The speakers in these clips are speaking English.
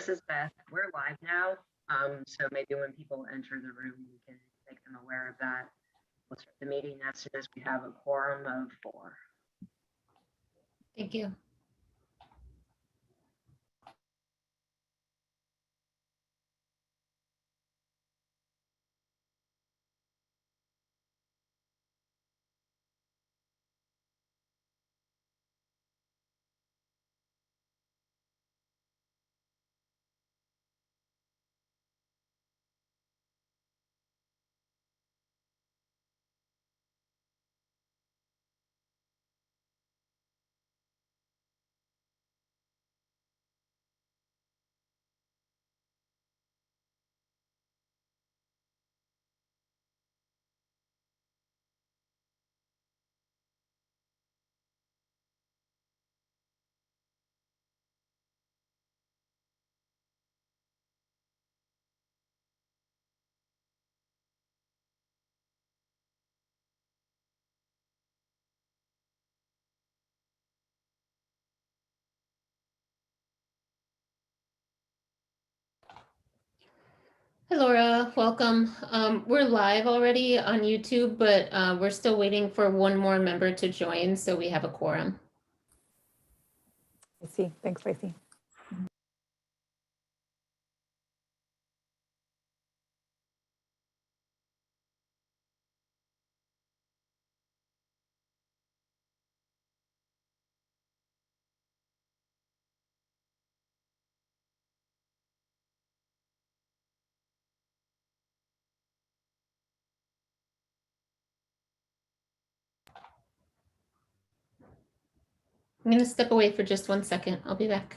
this is Beth. We're live now, so maybe when people enter the room, we can make them aware of that. We'll start the meeting as soon as we have a quorum of 4. Thank you. Hi, Laura, welcome. We're live already on YouTube, but we're still waiting for one more member to join, so we have a quorum. I see. Thanks, Lacey. I'm going to step away for just 1 second. I'll be back.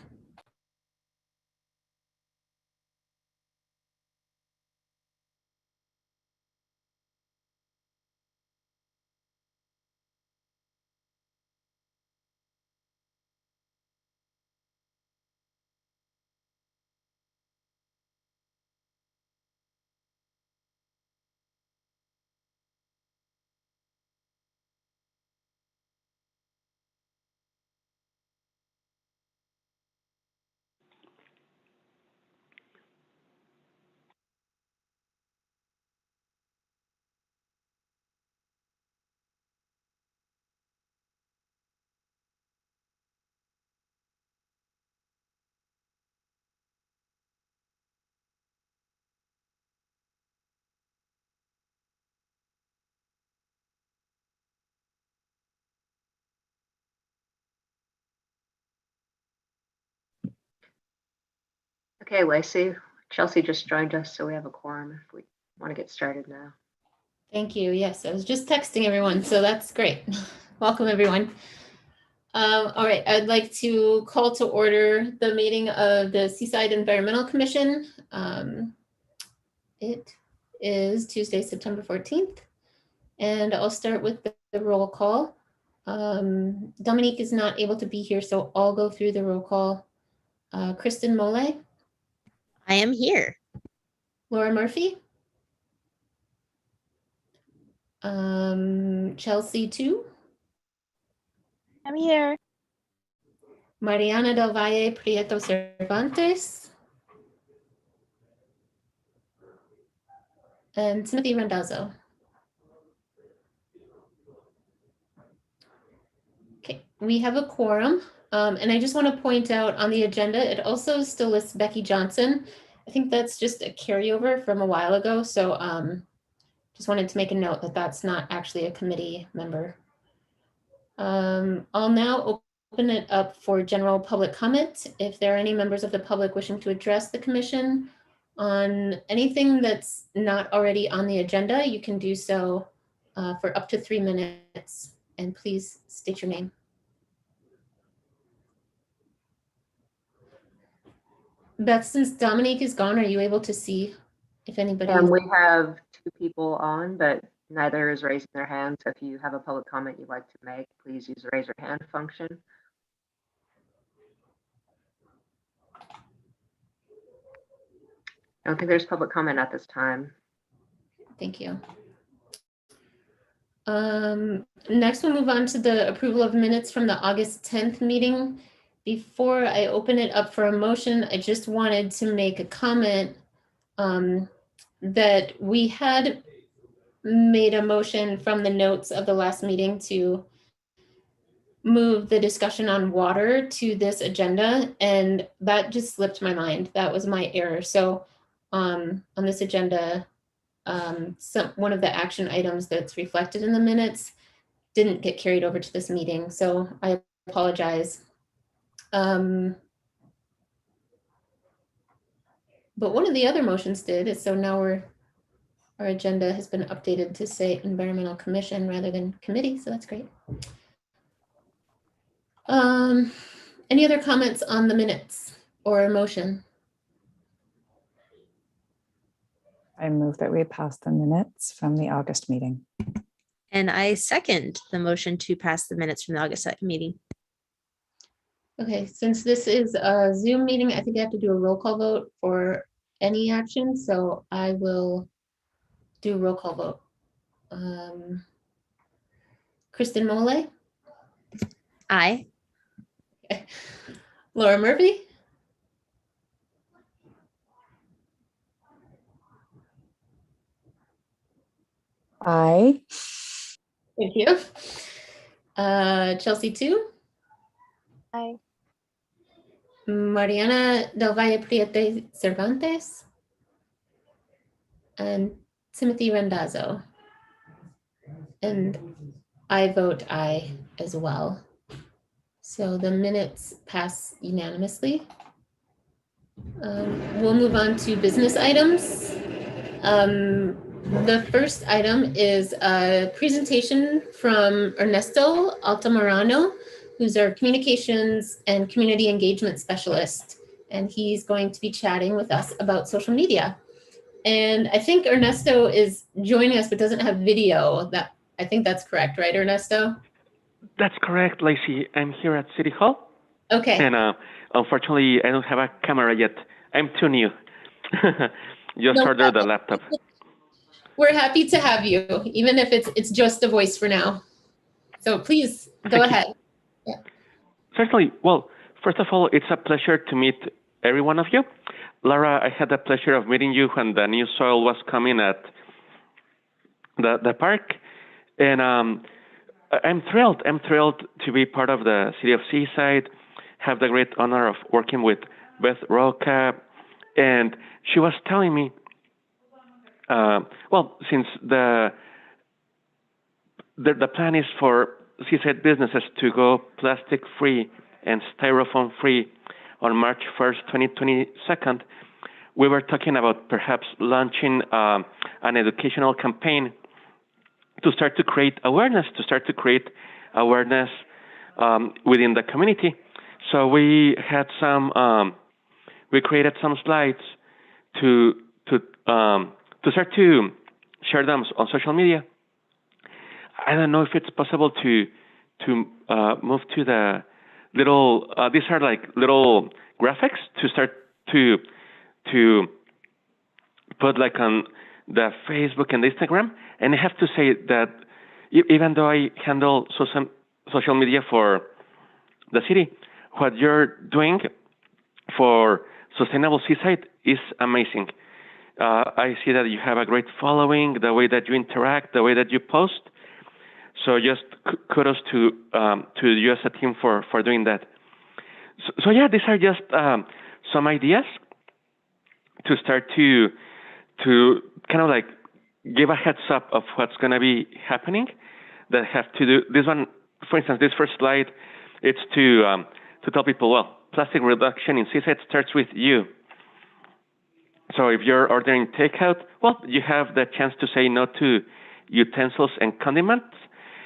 Okay, Lacey, Chelsea just joined us, so we have a quorum if we want to get started now. Thank you. Yes, I was just texting everyone, so that's great. Welcome, everyone. All right, I'd like to call to order the meeting of the Seaside Environmental Commission. It is Tuesday, September 14th, and I'll start with the roll call. Dominique is not able to be here, so I'll go through the roll call. Kristen Mole. I am here. Laura Murphy. Chelsea 2. I'm here. Mariana del Valle Prieto Cervantes. And Timothy Randazzo. Okay, we have a quorum. And I just want to point out on the agenda, it also still lists Becky Johnson. I think that's just a carryover from a while ago. So just wanted to make a note that that's not actually a committee member. I'll now open it up for general public comment. If there are any members of the public wishing to address the commission on anything that's not already on the agenda, you can do so for up to 3 minutes, and please state your name. Beth, since Dominique is gone, are you able to see if anybody? We have 2 people on, but neither is raising their hand. So if you have a public comment you'd like to make, please use the raise your hand function. I don't think there's public comment at this time. Thank you. Next, we'll move on to the approval of minutes from the August 10th meeting. before I open it up for a motion, I just wanted to make a comment that we had made a motion from the notes of the last meeting to move the discussion on water to this agenda, and that just slipped my mind. That was my error. So on this agenda, one of the action items that's reflected in the minutes didn't get carried over to this meeting. So I apologize. But one of the other motions did, so now our agenda has been updated to say Environmental Commission rather than committee, so that's great. Any other comments on the minutes or a motion? I move that we pass the minutes from the August meeting. And I second the motion to pass the minutes from the August 2nd meeting. Okay, since this is a Zoom meeting, I think I have to do a roll call vote for any action, so I will do a roll call vote. Kristen Mole? Aye. Okay. Laura Murphy? Aye. Thank you. Chelsea too? Aye. Mariana Del Valle Priete Cervantes? And Timothy Randazzo? And I vote aye as well. So the minutes pass unanimously. We'll move on to business items. The first item is a presentation from Ernesto Altamirano, who's our communications and community engagement specialist. And he's going to be chatting with us about social media. And I think Ernesto is joining us, but doesn't have video. I think that's correct, right, Ernesto? That's correct, Lacey. I'm here at City Hall. Okay. And unfortunately, I don't have a camera yet. I'm too new. Just ordered the laptop. We're happy to have you, even if it's just a voice for now. So please go ahead. Yeah. Certainly. Well, first of all, it's a pleasure to meet every one of you. Laura, I had the pleasure of meeting you when the new soil was coming at the park. And I'm thrilled. I'm thrilled to be part of the city of Seaside, have the great honor of working with Beth Roca. And she was telling me, well, since the plan is for Seaside businesses to go plastic-free and styrofoam-free on March 1st, 2022, we were talking about perhaps launching an educational campaign to start to create awareness, within the community. So we had we created some slides to start to share them on social media. I don't know if it's possible to move to the little. These are like little graphics to start to put like on the Facebook and Instagram. And I have to say that even though I handle social media for the city, what you're doing for Sustainable Seaside is amazing. I see that you have a great following, the way that you interact, the way that you post. So just kudos to you as a team for doing that. So yeah, these are just some ideas to start to kind of like give a heads up of what's going to be happening that have to do this one. For instance, this first slide, it's to tell people, well, plastic reduction in Seaside starts with you. So if you're ordering takeout, well, you have the chance to say no to utensils and condiments.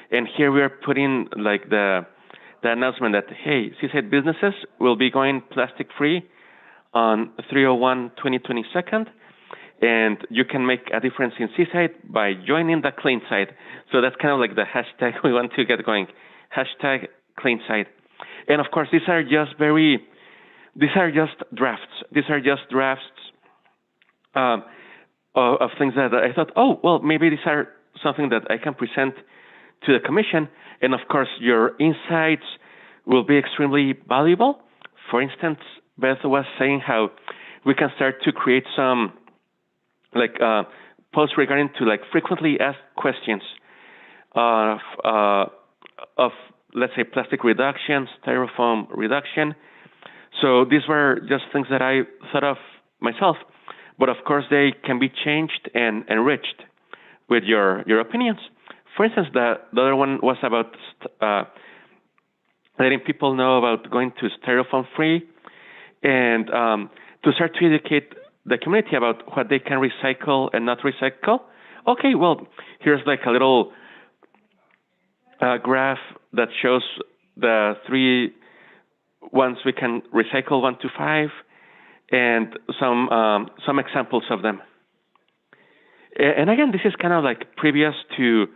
And here we are putting like the announcement that, hey, Seaside businesses will be going plastic-free on 3/01/2022, and you can make a difference in Seaside by joining the clean side. So that's kind of like the hashtag we want to get going, hashtag clean side. And of course, these are just drafts. These are just drafts of things that I thought, oh, well, maybe these are something that I can present to the commission. And of course, your insights will be extremely valuable For instance, Beth was saying how we can start to create some posts regarding to frequently asked questions of let's say plastic reduction, styrofoam reduction. So these were just things that I thought of myself, but of course they can be changed and enriched with your opinions. For instance, the other one was about letting people know about going to styrofoam free and to start to educate the community about what they can recycle and not recycle. Okay, well, here's a little graph that shows the 3 ones we can recycle 1 to 5, and some examples of them. And again, this is kind of previous to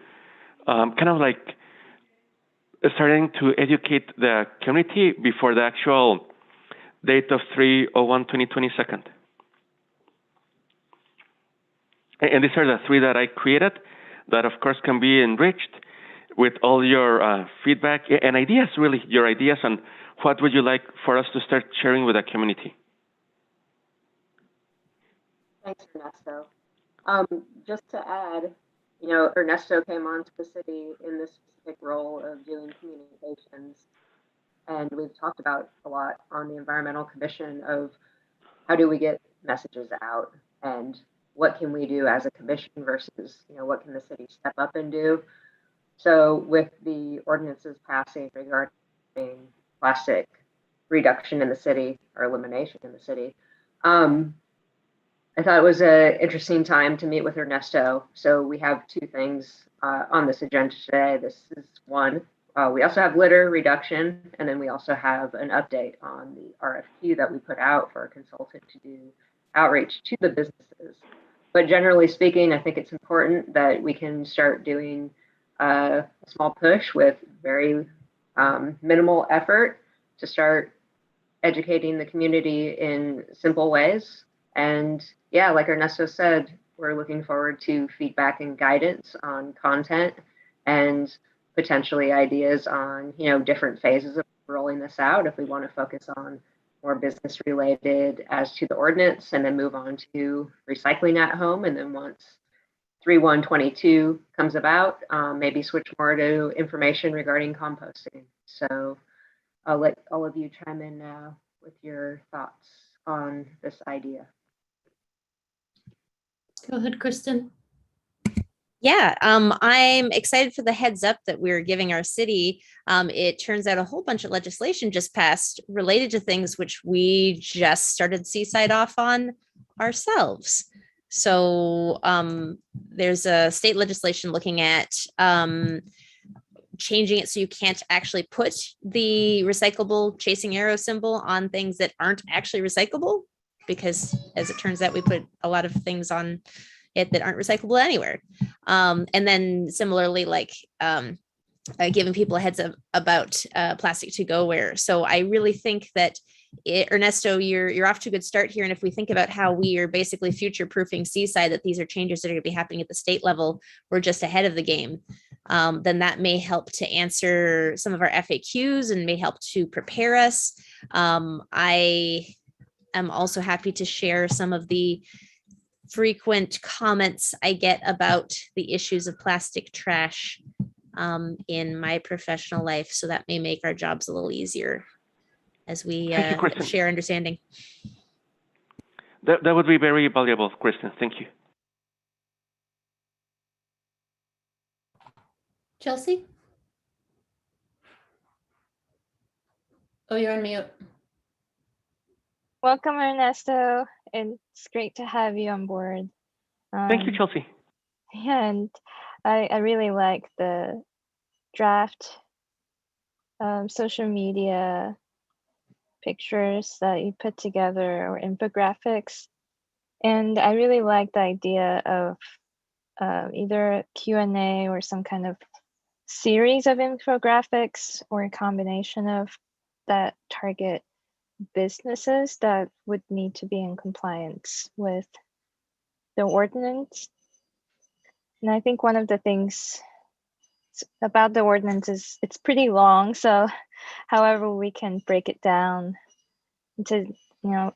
starting to educate the community before the actual date of 3/01/2022. And these are the 3 that I created that, of course, can be enriched with all your feedback and ideas, really, your ideas on what would you like for us to start sharing with the community. Thanks, Ernesto. Just to add, Ernesto came onto the city in this specific role of doing communications. And we've talked about a lot on the Environmental Commission of how do we get messages out and what can we do as a commission versus, what can the city step up and do. So with the ordinances passing regarding plastic reduction in the city or elimination in the city, I thought it was an interesting time to meet with Ernesto. So we have 2 things on this agenda today. This is one. We also have litter reduction, and then we also have an update on the RFQ that we put out for a consultant to do outreach to the businesses. But generally speaking, I think it's important that we can start doing a small push with very minimal effort to start educating the community in simple ways. And yeah, like Ernesto said, we're looking forward to feedback and guidance on content and potentially ideas on, different phases of rolling this out. If we want to focus on more business related as to the ordinance and then move on to recycling at home. And then once 3/1/22 comes about, maybe switch more to information regarding composting. So I'll let all of you chime in now with your thoughts on this idea. Go ahead, Kristen. Yeah, I'm excited for the heads up that we're giving our city. It turns out a whole bunch of legislation just passed related to things which we just started Seaside off on ourselves. So there's a state legislation looking at changing it so you can't actually put the recyclable chasing arrow symbol on things that aren't actually recyclable, because as it turns out, we put a lot of things on it that aren't recyclable anywhere. And then similarly, giving people a heads up about plastic to go where. So I really think that Ernesto, you're off to a good start here. And if we think about how we are basically future proofing Seaside, that these are changes that are going to be happening at the state level, we're just ahead of the game. Then that may help to answer some of our FAQs and may help to prepare us. I am also happy to share some of the frequent comments I get about the issues of plastic trash in my professional life. So that may make our jobs a little easier as we share understanding. That would be very valuable, Kristen. Thank you. Chelsea? Oh, you're on mute. Welcome, Ernesto. It's great to have you on board. Thank you, Chelsea. And I really like the draft social media pictures that you put together, or infographics. And I really like the idea of either a Q&A or some kind of series of infographics, or a combination of that target businesses that would need to be in compliance with the ordinance. And I think one of the things about the ordinance is it's pretty long. So however we can break it down to,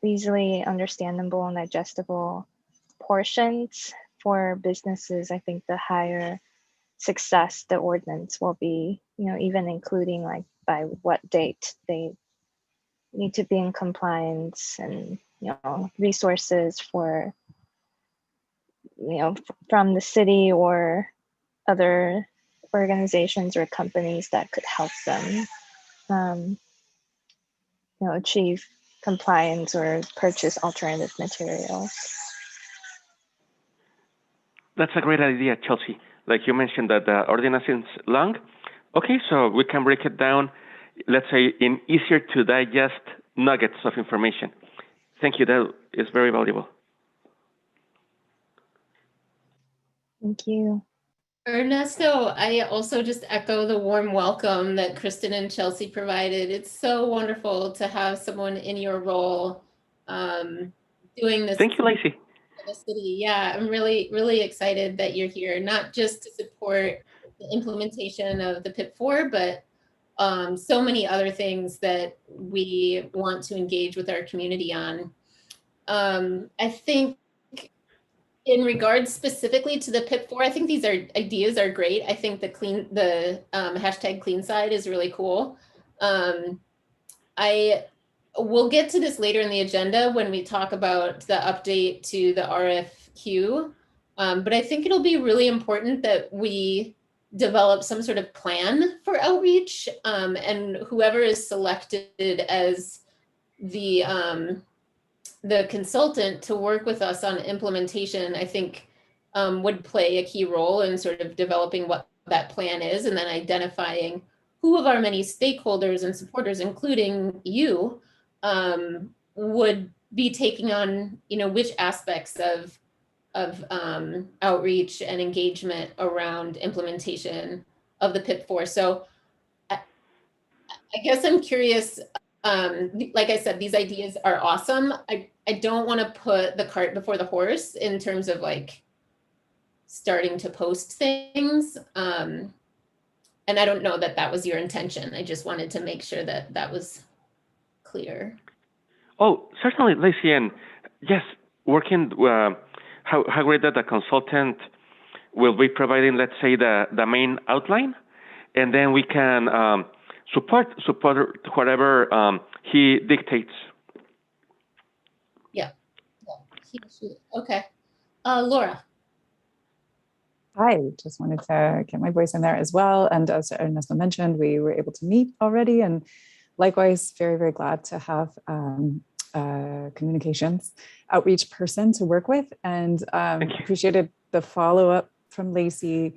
easily understandable and digestible portions for businesses. I think the higher success the ordinance will be, even including like by what date they need to be in compliance, and resources for from the city or other organizations or companies that could help them achieve compliance or purchase alternative materials. That's a great idea, Chelsea. Like you mentioned that the ordinance is long. Okay, so we can break it down, let's say, in easier to digest nuggets of information. Thank you. That is very valuable. Thank you. Ernesto, I also just echo the warm welcome that Kristen and Chelsea provided. It's so wonderful to have someone in your role doing this. Thank you, Lacey. The city. Yeah, I'm really, really excited that you're here, not just to support the implementation of the PIP4, but so many other things that we want to engage with our community on. I think in regards specifically to the PIP4, I think these ideas are great. I think the hashtag clean side is really cool. We'll get to this later in the agenda when we talk about the update to the RFQ. But I think it'll be really important that we develop some sort of plan for outreach, and whoever is selected as the consultant to work with us on implementation, I think would play a key role in sort of developing what that plan is, and then identifying who of our many stakeholders and supporters, including you, would be taking on, which aspects of outreach and engagement around implementation of the PIP4. So I guess I'm curious, like I said, these ideas are awesome. I don't want to put the cart before the horse in terms of like starting to post things. And I don't know that that was your intention. I just wanted to make sure that that was clear. Oh, certainly, Lacey. And yes, working, how great that the consultant will be providing, let's say, the main outline, and then we can support whatever he dictates. Yeah. Okay. Laura. I just wanted to get my voice in there as well. And as Ernesto mentioned, we were able to meet already. And likewise, very, very glad to have communications outreach person to work with, and appreciated the follow-up from Lacey.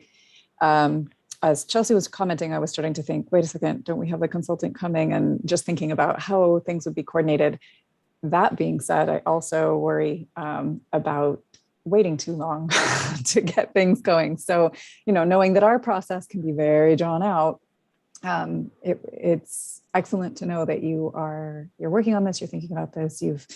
As Chelsea was commenting, I was starting to think, wait a second, don't we have a consultant coming? And just thinking about how things would be coordinated. That being said, I also worry about waiting too long to get things going. So, knowing that our process can be very drawn out, it's excellent to know that you're working on this, you're thinking about this, you've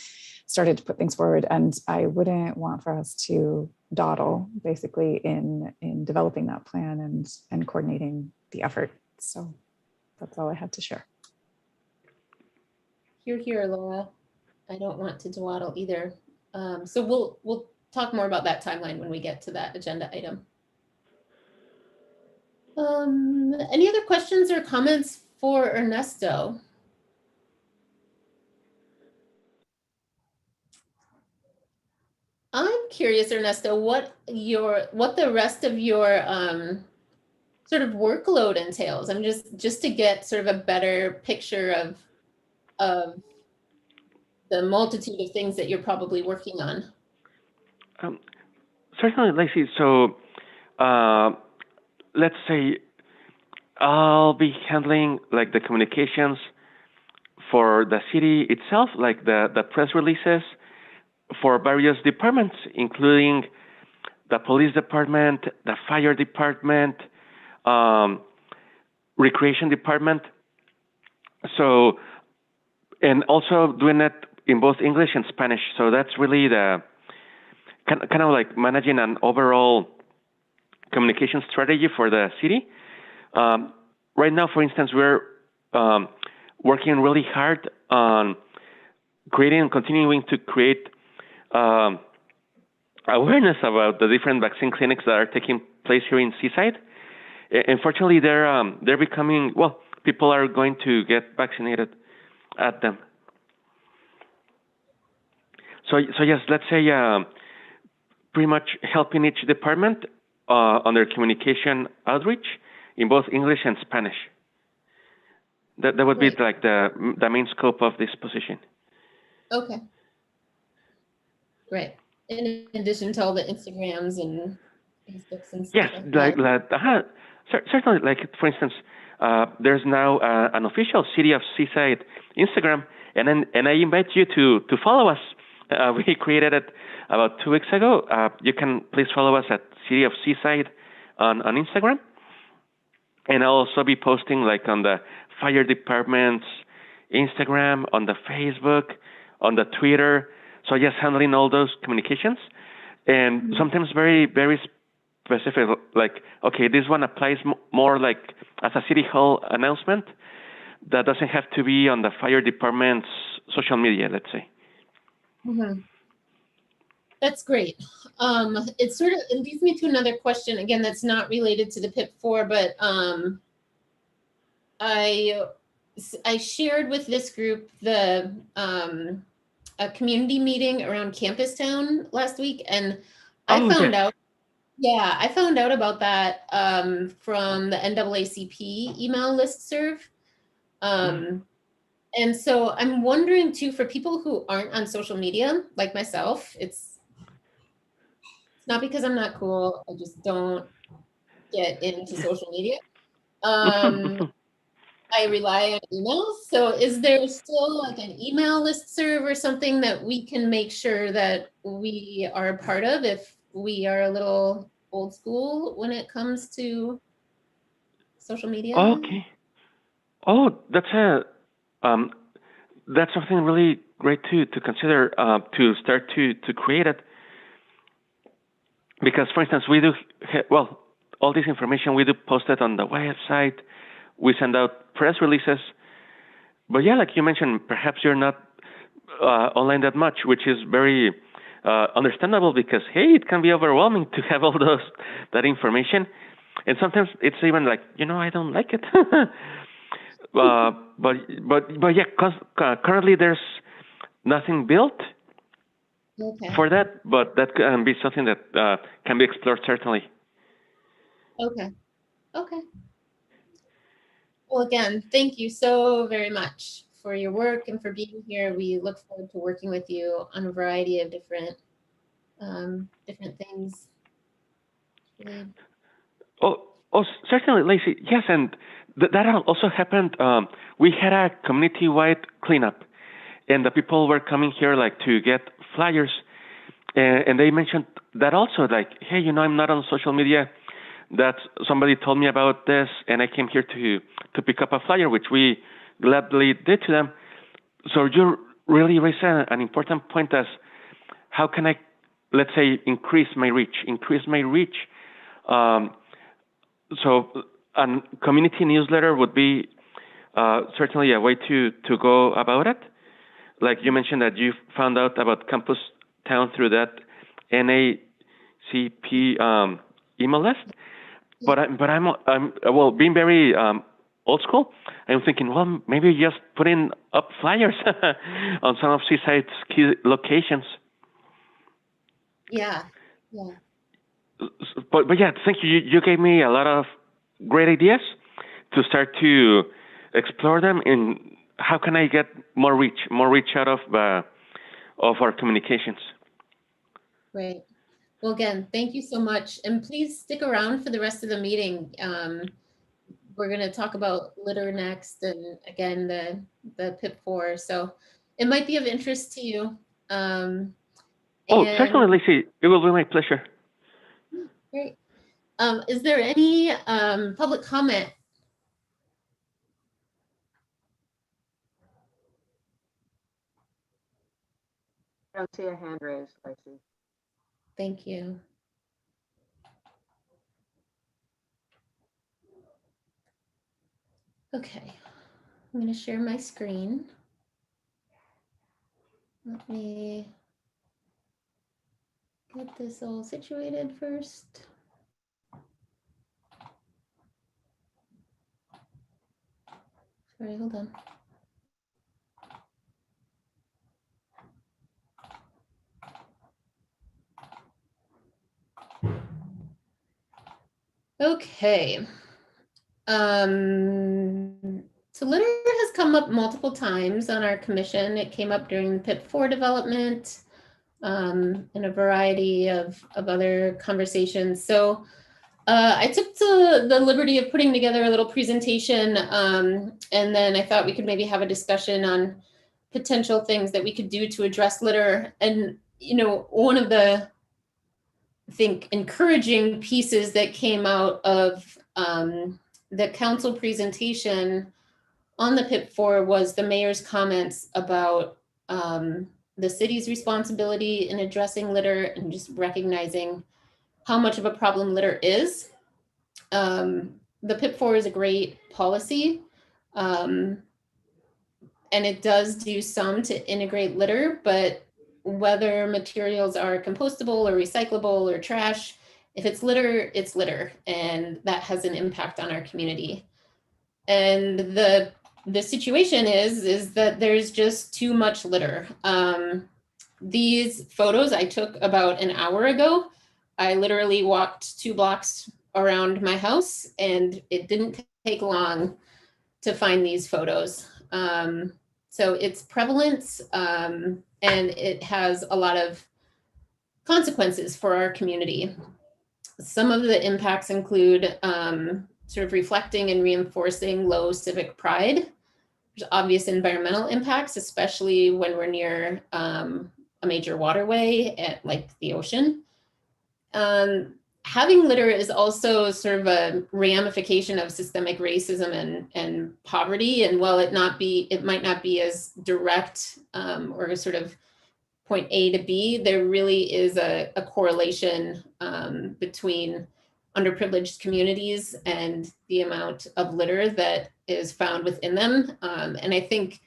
started to put things forward, and I wouldn't want for us to dawdle basically in developing that plan and coordinating the effort. So that's all I had to share. Here, Laura. I don't want to dawdle either. So we'll talk more about that timeline when we get to that agenda item. Any other questions or comments for Ernesto? I'm curious, Ernesto, what the rest of your sort of workload entails. I'm just to get sort of a better picture of the multitude of things that you're probably working on. Certainly, Lacey. So let's say I'll be handling like the communications for the city itself, like the press releases for various departments, including the police department, the fire department, recreation department. So, and also doing it in both English and Spanish. So that's really the kind of like managing an overall communication strategy for the city. Right now, for instance, we're working really hard on continuing to create awareness about the different vaccine clinics that are taking place here in Seaside. Unfortunately, they're becoming, well, people are going to get vaccinated at them. So yes, let's say pretty much helping each department on their communication outreach in both English and Spanish. That would be like the main scope of this position. Okay. Right. In addition to all the Instagrams and Facebooks and stuff. Yes, like that. Certainly, like for instance, there's now an official City of Seaside Instagram, and I invite you to follow us. We created it about 2 weeks ago. You can please follow us at City of Seaside on Instagram, and I'll also be posting like on the fire department's Instagram, on the Facebook, on the Twitter. So yes, handling all those communications, and sometimes very, very specific, like, okay, this one applies more like as a city hall announcement that doesn't have to be on the fire department's social media, let's say. Mm-hmm. That's great. It sort of leads me to another question, again, that's not related to the PIP4, but I shared with this group the a community meeting around Campus Town last week, and I found out, yeah, I found out about that from the NAACP email listserv. And so I'm wondering too, for people who aren't on social media, like myself, it's not because I'm not cool, I just don't get into social media. I rely on emails. So is there still like an email listserv or something that we can make sure that we are a part of if we are a little old school when it comes to social media? Okay. Oh, that's something really great to consider to start to create it. Because, for instance, we do, well, all this information we do post it on the website. We send out press releases. But yeah, like you mentioned, perhaps you're not online that much, which is very understandable because, hey, it can be overwhelming to have all that information. And sometimes it's even like, I don't like it. But yeah, currently there's nothing built for that, but that can be something that can be explored certainly. Okay. Well, again, thank you so very much for your work and for being here. We look forward to working with you on a variety of different things. Really. Oh, certainly, Lacey. Yes, and that also happened. We had a community-wide cleanup, and the people were coming here like to get flyers, and they mentioned that also, like, hey, I'm not on social media. That somebody told me about this, and I came here to pick up a flyer, which we gladly did to them. So you really raise an important point as how can I, let's say, increase my reach. So a community newsletter would be certainly a way to go about it. Like you mentioned that you found out about Campus Town through that NAACP email list. But I'm well, being very old school, I'm thinking, well, maybe just putting up flyers on some of Seaside's key locations. Yeah. But yeah, thank you. You gave me a lot of great ideas to start to explore them. And how can I get more reach out of our communications? Great. Well, again, thank you so much. And please stick around for the rest of the meeting. We're going to talk about litter next, and again, the PIP4. So it might be of interest to you. Certainly, Lacey. It will be my pleasure. Great. Is there any public comment? I don't see a hand raised, Lacey. Thank you. Okay, I'm going to share my screen. Let me get this all situated first. Sorry, hold on. Okay. So litter has come up multiple times on our commission. It came up during the PIP4 development, and a variety of other conversations. So I took the liberty of putting together a little presentation, and then I thought we could maybe have a discussion on potential things that we could do to address litter. And, you know, one of the, I think, encouraging pieces that came out of the council presentation on the PIP4 was the mayor's comments about the city's responsibility in addressing litter and just recognizing how much of a problem litter is. The PIP4 is a great policy, and it does do some to integrate litter, but whether materials are compostable or recyclable or trash, if it's litter, and that has an impact on our community. And the situation is that there's just too much litter. These photos I took about an hour ago. I literally walked 2 blocks around my house, and it didn't take long to find these photos. So it's prevalent, and it has a lot of consequences for our community. Some of the impacts include sort of reflecting and reinforcing low civic pride. There's obvious environmental impacts, especially when we're near a major waterway at like the ocean. Having litter is also sort of a ramification of systemic racism and poverty. And while it might not be as direct or sort of point A to B, there really is a correlation between underprivileged communities and the amount of litter that is found within them. And I think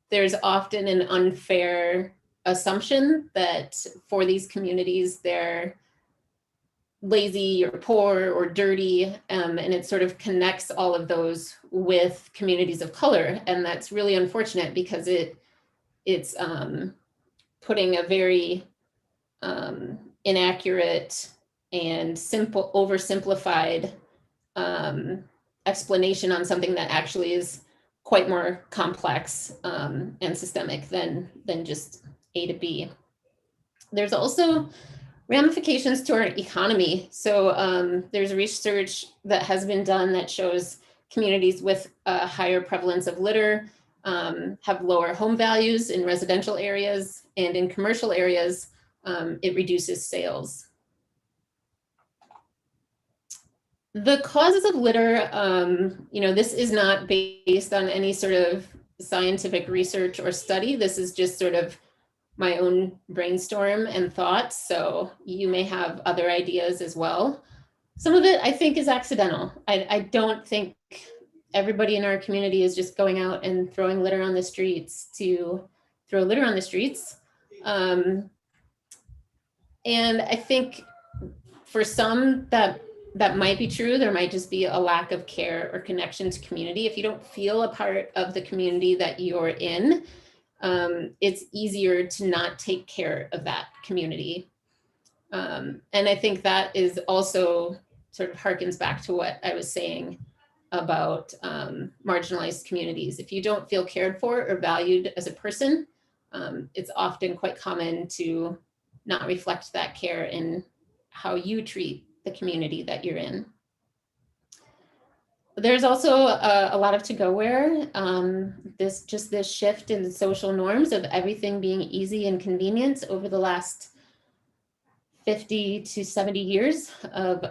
there's often an unfair assumption that for these communities, they're lazy or poor or dirty, and it sort of connects all of those with communities of color. And that's really unfortunate because it's putting a very inaccurate and oversimplified explanation on something that actually is quite more complex and systemic than just A to B. There's also ramifications to our economy. So there's research that has been done that shows communities with a higher prevalence of litter have lower home values in residential areas, and in commercial areas, it reduces sales. The causes of litter, this is not based on any sort of scientific research or study. This is just sort of my own brainstorm and thoughts. So you may have other ideas as well. Some of it I think is accidental. I don't think everybody in our community is just going out and throwing litter on the streets to throw litter on the streets. And I think for some that might be true. There might just be a lack of care or connection to community. If you don't feel a part of the community that you're in, it's easier to not take care of that community. And I think that is also sort of harkens back to what I was saying about marginalized communities. If you don't feel cared for or valued as a person, it's often quite common to not reflect that care in how you treat the community that you're in. There's also a lot of to-go-ware. This shift in social norms of everything being easy and convenient over the last 50 to 70 years of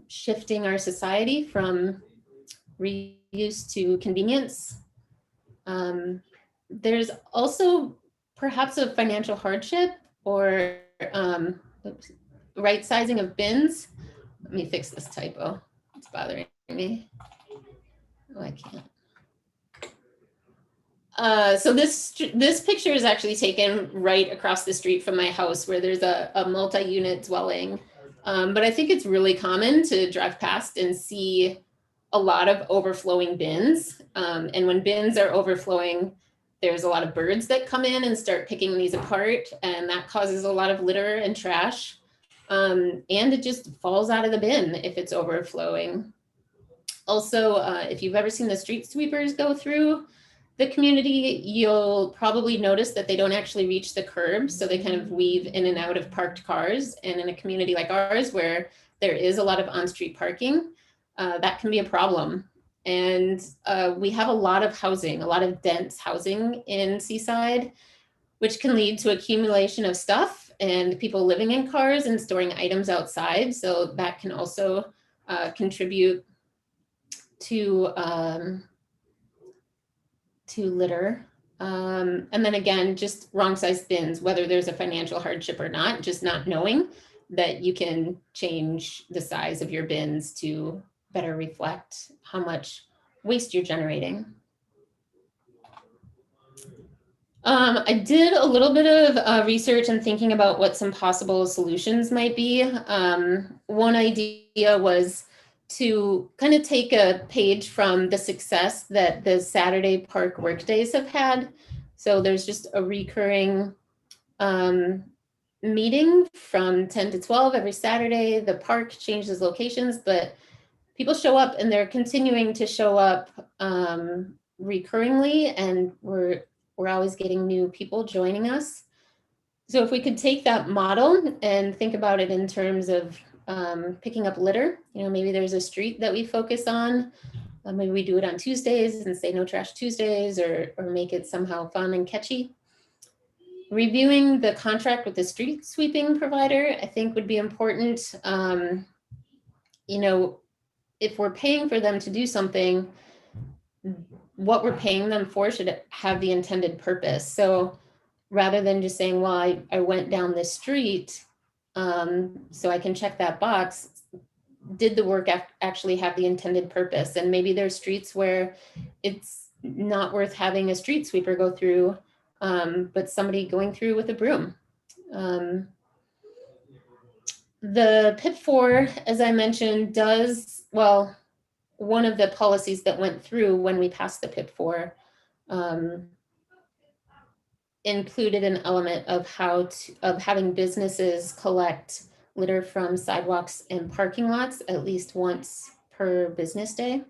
shifting our society from reuse to convenience. There's also perhaps a financial hardship or right sizing of bins. Let me fix this typo. It's bothering me. Oh, I can't. So this picture is actually taken right across the street from my house where there's a multi-unit dwelling. But I think it's really common to drive past and see a lot of overflowing bins. And when bins are overflowing, there's a lot of birds that come in and start picking these apart, and that causes a lot of litter and trash. And it just falls out of the bin if it's overflowing. Also, if you've ever seen the street sweepers go through the community, you'll probably notice that they don't actually reach the curb. So they kind of weave in and out of parked cars. And in a community like ours, where there is a lot of on-street parking, that can be a problem. And we have a lot of housing, a lot of dense housing in Seaside, which can lead to accumulation of stuff and people living in cars and storing items outside. So that can also contribute to litter. And then again, just wrong size bins, whether there's a financial hardship or not, just not knowing that you can change the size of your bins to better reflect how much waste you're generating. I did a little bit of research and thinking about what some possible solutions might be. One idea was to kind of take a page from the success that the Saturday park workdays have had. So there's just a recurring meeting from 10 to 12 every Saturday. The park changes locations, but people show up and they're continuing to show up recurringly, and we're always getting new people joining us. So if we could take that model and think about it in terms of picking up litter, maybe there's a street that we focus on. Maybe we do it on Tuesdays and say no trash Tuesdays, or make it somehow fun and catchy. Reviewing the contract with the street sweeping provider, I think, would be important. If we're paying for them to do something, what we're paying them for should have the intended purpose. So rather than just saying, well, I went down this street, so I can check that box, did the work actually have the intended purpose? And maybe there's streets where it's not worth having a street sweeper go through, but somebody going through with a broom. The PIP4, as I mentioned, one of the policies that went through when we passed the PIP4 included an element of having businesses collect litter from sidewalks and parking lots at least once per business day.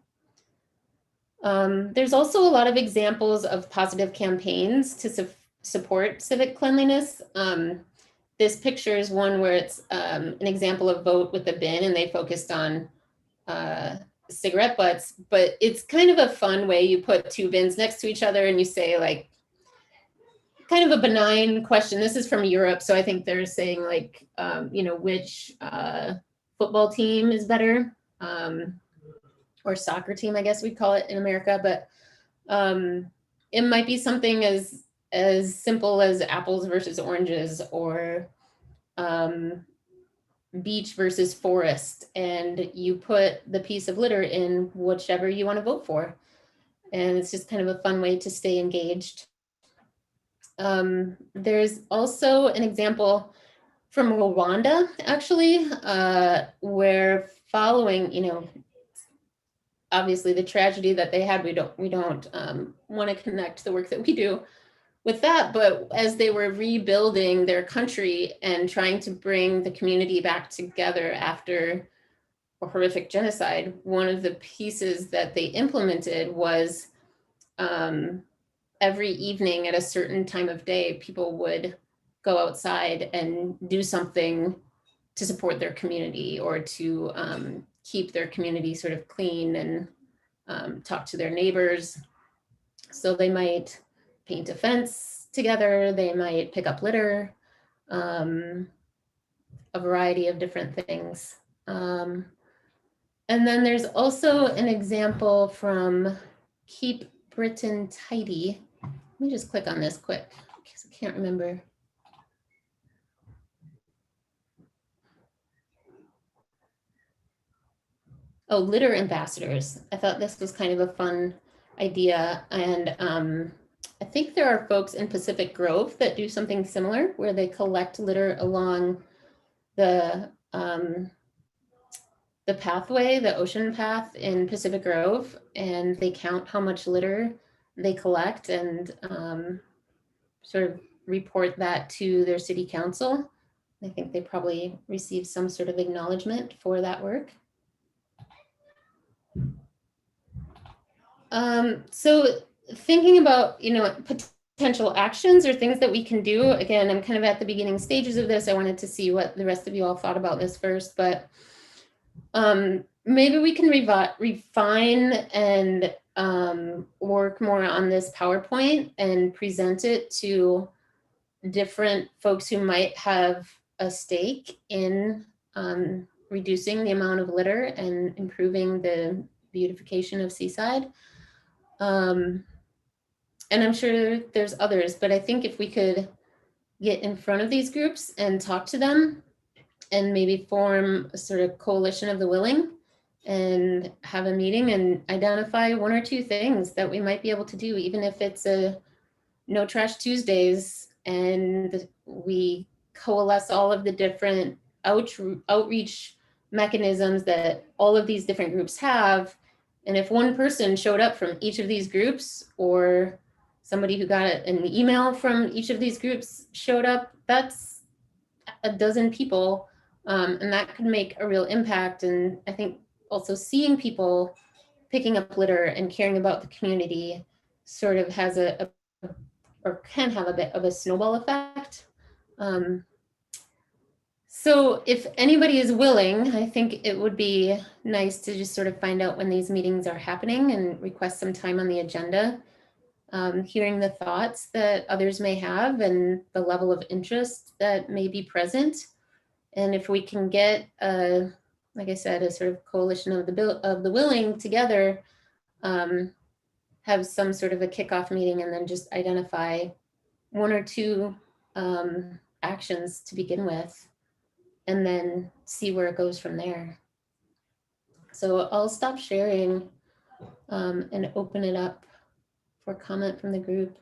There's also a lot of examples of positive campaigns to support civic cleanliness. This picture is one where it's an example of Vote with a Bin, and they focused on cigarette butts, but it's kind of a fun way. You put two bins next to each other and you say, like, kind of a benign question. This is from Europe, so I think they're saying, like, which football team is better, or soccer team, I guess we'd call it in America. But it might be something as simple as apples versus oranges, or beach versus forest, and you put the piece of litter in whichever you want to vote for. And it's just kind of a fun way to stay engaged. There's also an example from Rwanda, actually, where following, obviously the tragedy that they had, we don't want to connect the work that we do with that, but as they were rebuilding their country and trying to bring the community back together after a horrific genocide, one of the pieces that they implemented was every evening at a certain time of day, people would go outside and do something to support their community, or to keep their community sort of clean, and talk to their neighbors. So they might paint a fence together, they might pick up litter, a variety of different things. And then there's also an example from Keep Britain Tidy. Let me just click on this quick, because I can't remember. Oh, litter ambassadors. I thought this was kind of a fun idea. And I think there are folks in Pacific Grove that do something similar where they collect litter along the pathway, the ocean path in Pacific Grove, and they count how much litter they collect and sort of report that to their city council. I think they probably receive some sort of acknowledgement for that work. So thinking about, potential actions or things that we can do, again, I'm kind of at the beginning stages of this. I wanted to see what the rest of you all thought about this first, but maybe we can refine and work more on this PowerPoint and present it to different folks who might have a stake in reducing the amount of litter and improving the beautification of Seaside. And I'm sure there's others, but I think if we could get in front of these groups and talk to them and maybe form a sort of coalition of the willing and have a meeting and identify one or two things that we might be able to do, even if it's a No Trash Tuesdays, and we coalesce all of the different outreach mechanisms that all of these different groups have. And if one person showed up from each of these groups, or somebody who got an email from each of these groups showed up, that's a dozen people. And that could make a real impact. And I think also seeing people picking up litter and caring about the community sort of has or can have a bit of a snowball effect. So if anybody is willing, I think it would be nice to just sort of find out when these meetings are happening and request some time on the agenda, hearing the thoughts that others may have and the level of interest that may be present. And if we can get, like I said, a sort of coalition of the willing together, have some sort of a kickoff meeting and then just identify one or two actions to begin with, and then see where it goes from there. So I'll stop sharing and open it up for comment from the group.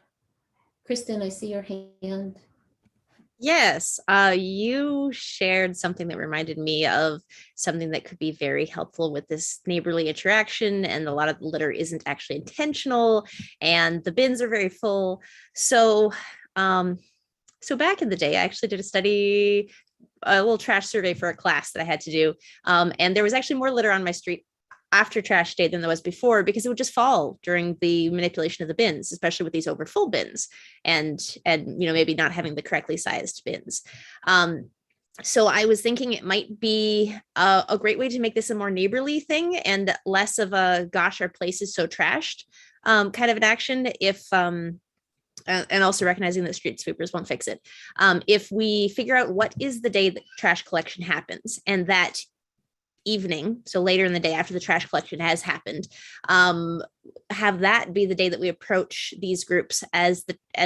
Kristen, I see your hand. Yes, you shared something that reminded me of something that could be very helpful with this neighborly interaction, and a lot of the litter isn't actually intentional, and the bins are very full. So, so back in the day, I actually did a little trash survey for a class that I had to do, and there was actually more litter on my street after trash day than there was before, because it would just fall during the manipulation of the bins, especially with these overfull bins and maybe not having the correctly sized bins. So I was thinking it might be a great way to make this a more neighborly thing and less of a gosh, our place is so trashed kind of an action. If and also recognizing that street sweepers won't fix it. If we figure out what is the day that trash collection happens, and that evening, so later in the day after the trash collection has happened, have that be the day that we approach these groups as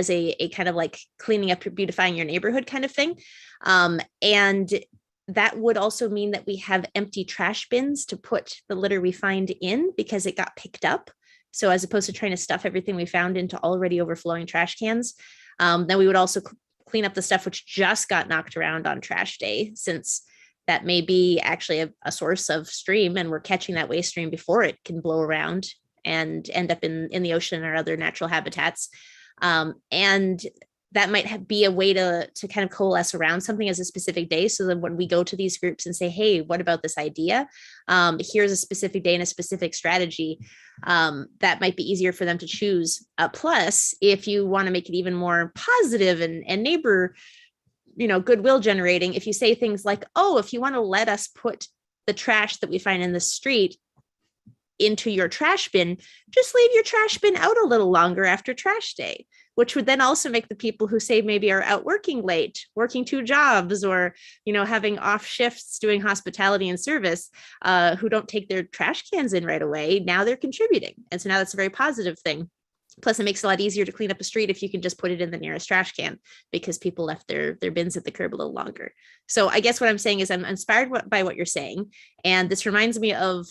a kind of like cleaning up, beautifying your neighborhood kind of thing. And that would also mean that we have empty trash bins to put the litter we find in, because it got picked up. So as opposed to trying to stuff everything we found into already overflowing trash cans, then we would also clean up the stuff which just got knocked around on trash day, since that may be actually a source of stream, and we're catching that waste stream before it can blow around and end up in the ocean or other natural habitats. And that might be a way to kind of coalesce around something as a specific day, so that when we go to these groups and say, hey, what about this idea? Here's a specific day and a specific strategy, that might be easier for them to choose. Plus, if you want to make it even more positive and neighbor, goodwill generating, if you say things like, oh, if you want to let us put the trash that we find in the street into your trash bin, just leave your trash bin out a little longer after trash day, which would then also make the people who say maybe are out working late, working 2 jobs, or, having off shifts doing hospitality and service, who don't take their trash cans in right away, now they're contributing. And so now that's a very positive thing. Plus, it makes it a lot easier to clean up a street if you can just put it in the nearest trash can, because people left their bins at the curb a little longer. So I guess what I'm saying is I'm inspired by what you're saying. And this reminds me of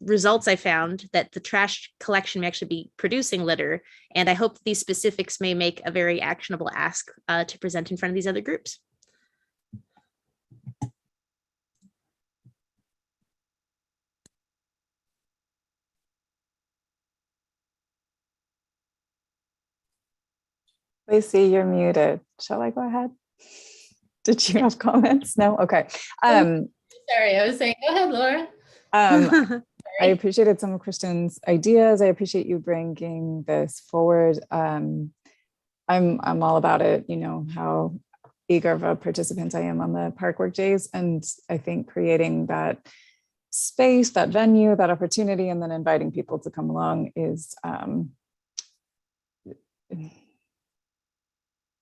results I found that the trash collection may actually be producing litter. And I hope these specifics may make a very actionable ask to present in front of these other groups. Lacey, you're muted. Shall I go ahead? Did you have comments? No? Okay. Sorry, I was saying, go ahead, Laura. I appreciated some of Kristen's ideas. I appreciate you bringing this forward. I'm all about it. You know how eager of a participant I am on the park work days, and I think creating that space, that venue, that opportunity, and then inviting people to come along is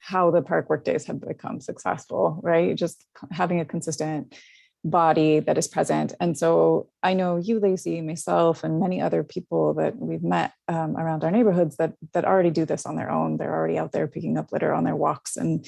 how the park work days have become successful, right? Just having a consistent body that is present. And so I know you, Lacey, myself, and many other people that we've met around our neighborhoods that already do this on their own. They're already out there picking up litter on their walks and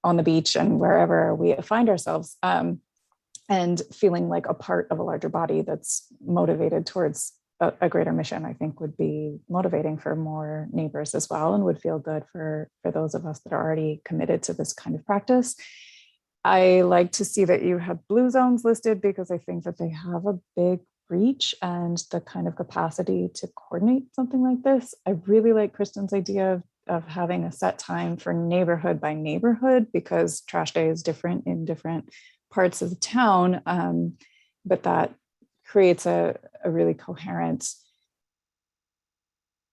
on the beach and wherever we find ourselves, and feeling like a part of a larger body that's motivated towards a greater mission, I think would be motivating for more neighbors as well, and would feel good for those of us that are already committed to this kind of practice. I like to see that you have blue zones listed because I think that they have a big reach and the kind of capacity to coordinate something like this. I really like Kristen's idea of having a set time for neighborhood by neighborhood, because trash day is different in different parts of the town, but that creates a really coherent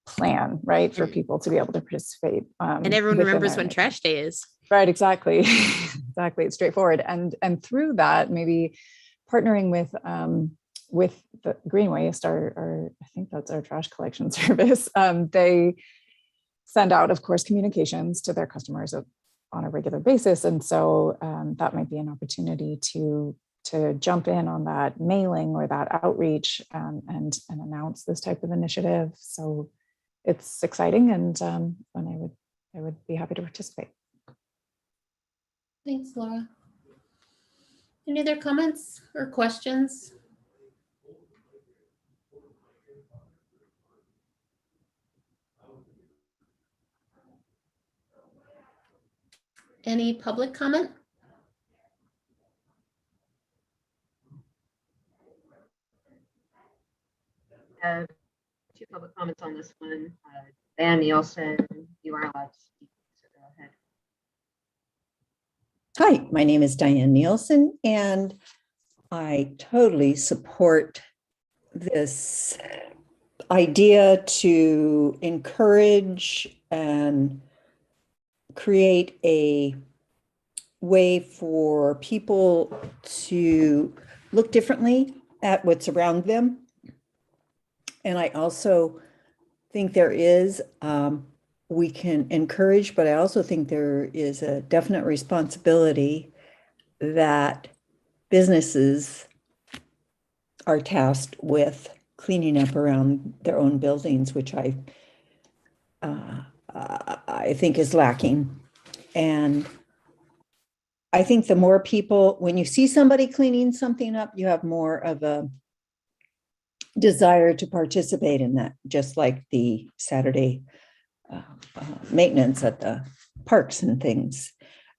plan, right, for people to be able to participate. And everyone remembers when trash day is. Right, exactly. Exactly. It's straightforward. And through that, maybe partnering with the Green Waste, or I think that's our trash collection service. They send out, of course, communications to their customers on a regular basis. And so that might be an opportunity to jump in on that mailing or that outreach, and announce this type of initiative. So it's exciting, and I would be happy to participate. Thanks, Laura. Any other comments or questions? Any public comment? Two public comments on this one. Dan Nielsen, you are allowed to speak, so go ahead. Hi, my name is Diane Nielsen, and I totally support this idea to encourage and create a way for people to look differently at what's around them. And I also think there is, we can encourage, but I also think there is a definite responsibility that businesses are tasked with cleaning up around their own buildings, which I think is lacking. And I think the more people, when you see somebody cleaning something up, you have more of a desire to participate in that, just like the Saturday maintenance at the parks and things.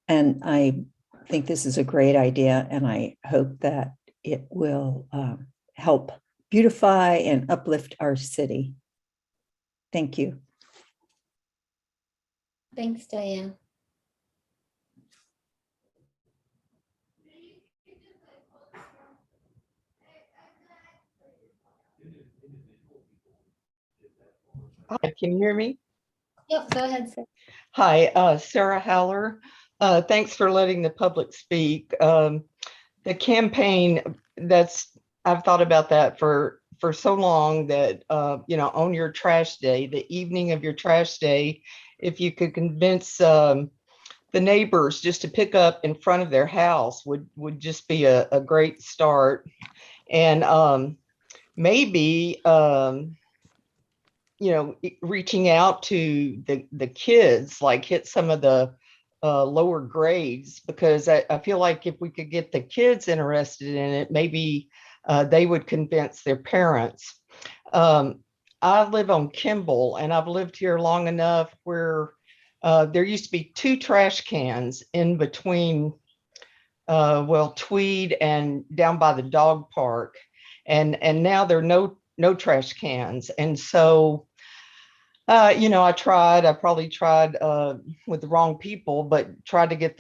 And I think this is a great idea, and I hope that it will help beautify and uplift our city. Thank you. Thanks, Diane. Hi, can you hear me? Yep, go ahead, sir. Hi, Sarah Haller. Thanks for letting the public speak. The campaign, I've thought about that for so long, that on your trash day, the evening of your trash day, if you could convince the neighbors just to pick up in front of their house would just be a great start. And maybe reaching out to the kids, like hit some of the lower grades, because I feel like if we could get the kids interested in it, maybe they would convince their parents. I live on Kimball, and I've lived here long enough where there used to be 2 trash cans in between, Tweed and down by the dog park. And now there are no trash cans. And so, I probably tried with the wrong people, but tried to get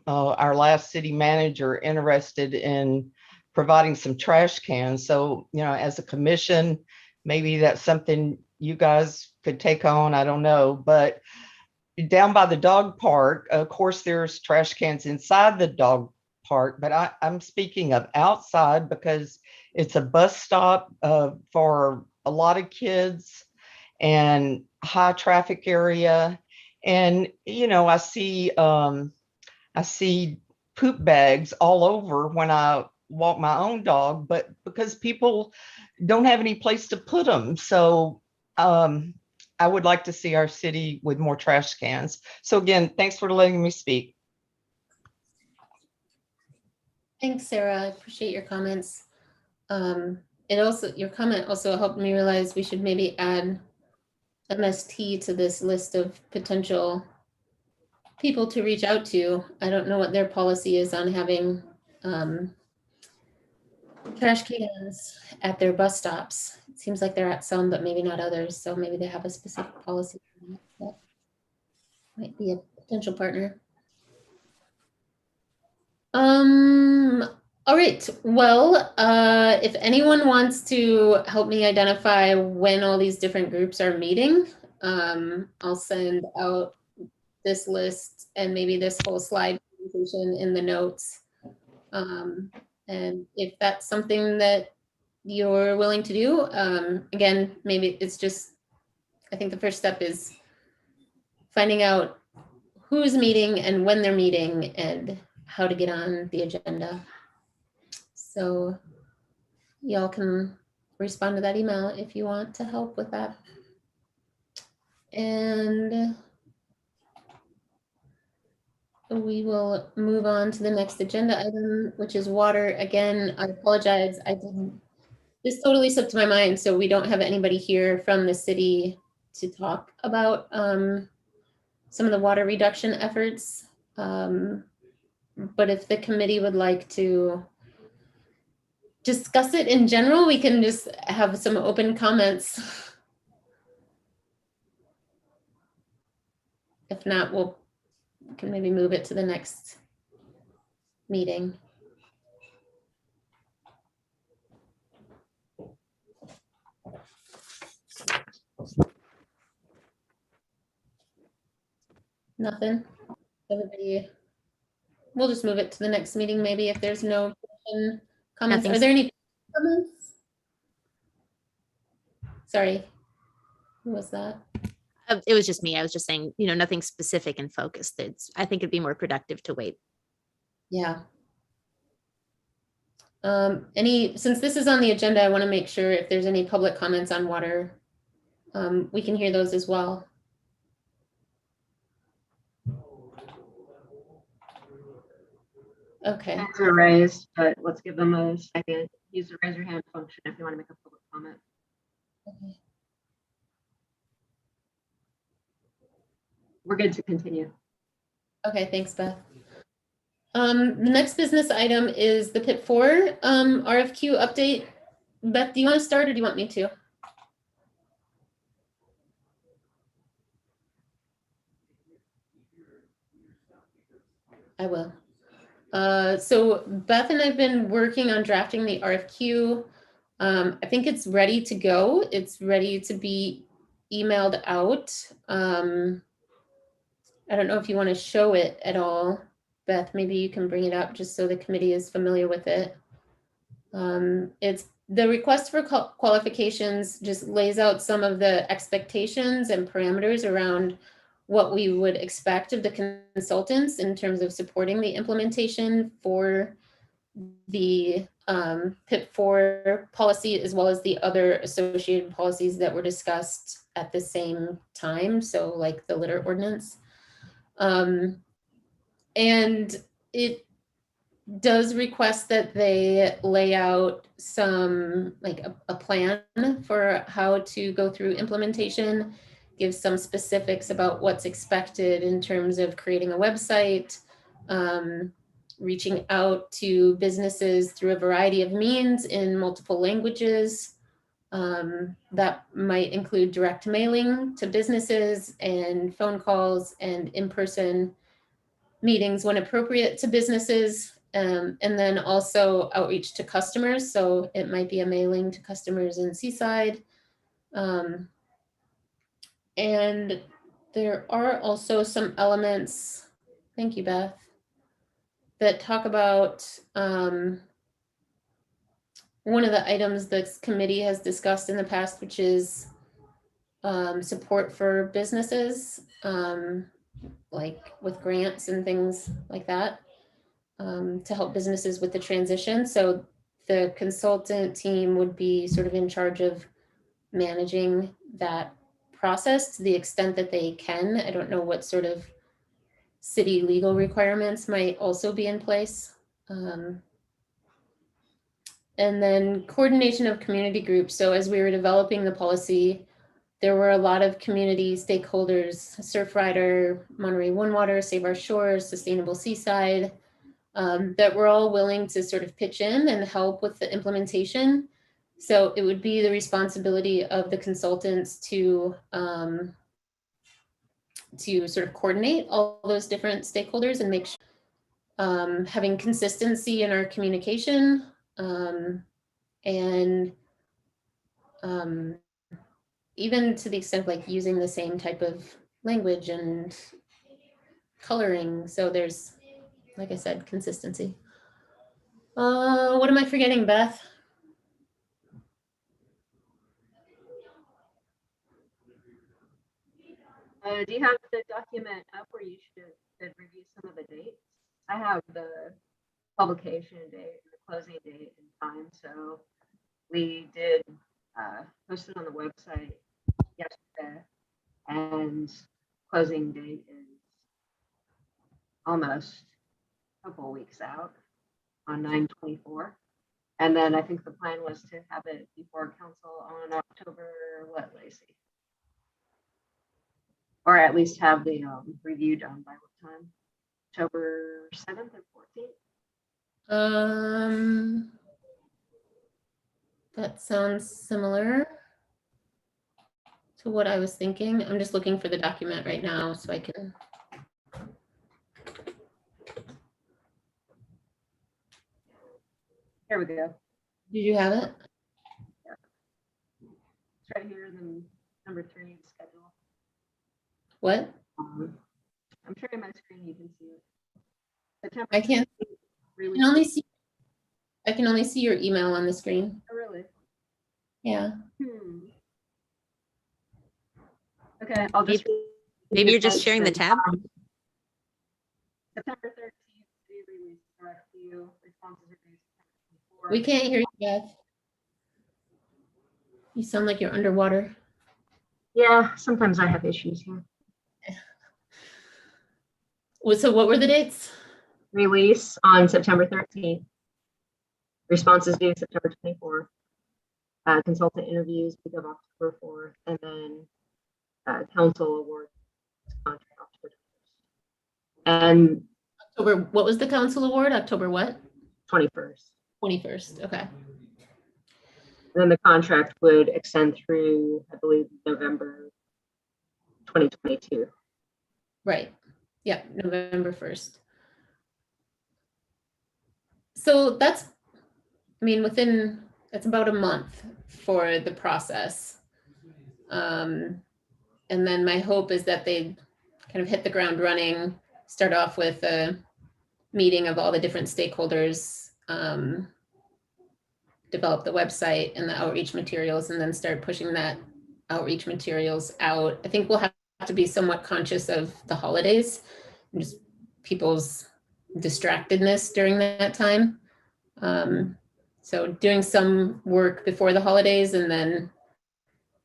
our last city manager interested in providing some trash cans. So, as a commission, maybe that's something you guys could take on. I don't know. But down by the dog park, of course, there's trash cans inside the dog park, but I'm speaking of outside because it's a bus stop for a lot of kids and high traffic area. And, I see poop bags all over when I walk my own dog, but because people don't have any place to put them. So I would like to see our city with more trash cans. So again, thanks for letting me speak. Thanks, Sarah. I appreciate your comments. Your comment also helped me realize we should maybe add MST to this list of potential people to reach out to. I don't know what their policy is on having trash cans at their bus stops. It seems like they're at some, but maybe not others. So maybe they have a specific policy that might be a potential partner. All right. Well, if anyone wants to help me identify when all these different groups are meeting, I'll send out this list and maybe this whole slide presentation in the notes. And if that's something that you're willing to do, again, maybe it's just, I think the first step is finding out who's meeting and when they're meeting and how to get on the agenda. So y'all can respond to that email if you want to help with that. And we will move on to the next agenda item, which is water. Again, I apologize. This totally slipped my mind. So we don't have anybody here from the city to talk about some of the water reduction efforts. But if the committee would like to discuss it in general, we can just have some open comments. If not, we can maybe move it to the next meeting. Nothing. Everybody, we'll just move it to the next meeting maybe if there's no comments. Are there any comments? Sorry, who was that? It was just me. I was just saying, nothing specific and focused. I think it'd be more productive to wait. Yeah. Since this is on the agenda, I want to make sure if there's any public comments on water, we can hear those as well. Okay. Hands are raised, but let's give them a second. Use the raise your hand function if you want to make a public comment. Okay. We're good to continue. Okay, thanks, Beth. The next business item is the PIP 4 RFQ update. Beth, do you want to start or do you want me to? I will. So Beth and I've been working on drafting the RFQ. I think it's ready to go. It's ready to be emailed out. I don't know if you want to show it at all. Beth, maybe you can bring it up just so the committee is familiar with it. It's the request for qualifications just lays out some of the expectations and parameters around what we would expect of the consultants in terms of supporting the implementation for the PIP4 policy, as well as the other associated policies that were discussed at the same time. So like the litter ordinance. And does request that they lay out some, like a plan for how to go through implementation, give some specifics about what's expected in terms of creating a website, reaching out to businesses through a variety of means in multiple languages. That might include direct mailing to businesses and phone calls and in-person meetings when appropriate to businesses, and then also outreach to customers. So it might be a mailing to customers in Seaside. And there are also some elements, thank you, Beth, that talk about one of the items this committee has discussed in the past, which is support for businesses, like with grants and things like that, to help businesses with the transition. So the consultant team would be sort of in charge of managing that process to the extent that they can. I don't know what sort of city legal requirements might also be in place. And then coordination of community groups. So as we were developing the policy, there were a lot of community stakeholders, Surfrider, Monterey One Water, Save Our Shores, Sustainable Seaside, that were all willing to sort of pitch in and help with the implementation. So it would be the responsibility of the consultants to sort of coordinate all those different stakeholders and make sure having consistency in our communication, and even to the extent of like using the same type of language and coloring. So there's, like I said, consistency. What am I forgetting, Beth? Do you have the document up where you should review some of the dates? I have the publication date, the closing date and time. So we did post it on the website yesterday, and closing date is almost a couple weeks out on 9/24. And then I think the plan was to have it before council on October, what, Lacey? Or at least have the review done by what time? October 7th or 14th? That sounds similar to what I was thinking. I'm just looking for the document right now so I can. Here we go. Did you have it? Yeah. It's right here in number 3 schedule. What? I'm sharing my screen. You can see it. September I can't. really. I can only see your email on the screen. Oh, really? Yeah. Okay, I'll just. Maybe you're just sharing the tab. September 13th, city release direct view responses are due September 24th. We can't hear you, Beth. You sound like you're underwater. Yeah, sometimes I have issues here. So what were the dates? Release on September 13th. Responses due September 24th. Consultant interviews week of October 4th, and then council awards contract October 1st. And October, what was the council award? October what? 21st. 21st, okay. And then the contract would extend through, I believe, November 2022. Right. Yeah, November 1st. So that's, I mean, that's about a month for the process. And then my hope is that they kind of hit the ground running, start off with a meeting of all the different stakeholders, develop the website and the outreach materials, and then start pushing that outreach materials out. I think we'll have to be somewhat conscious of the holidays and just people's distractedness during that time. So doing some work before the holidays and then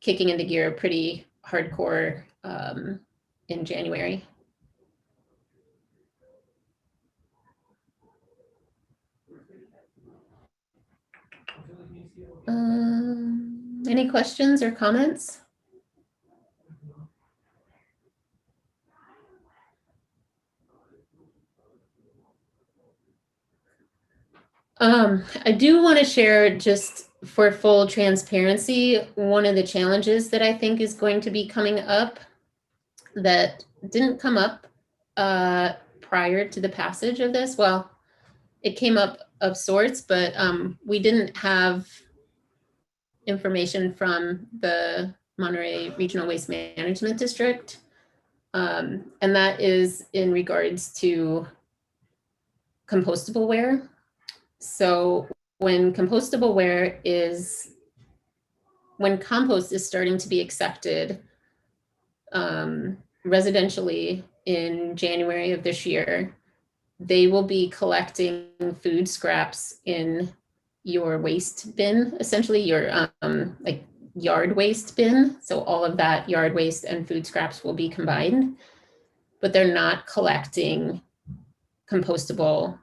kicking into gear pretty hardcore in January. Any questions or comments? I do want to share, just for full transparency, one of the challenges that I think is going to be coming up that didn't come up prior to the passage of this. Well, it came up of sorts, but we didn't have information from the Monterey Regional Waste Management District. And that is in regards to compostable ware. So when compost is starting to be accepted residentially in January of this year, they will be collecting food scraps in your waste bin, essentially your like yard waste bin. So all of that yard waste and food scraps will be combined, but they're not collecting compostable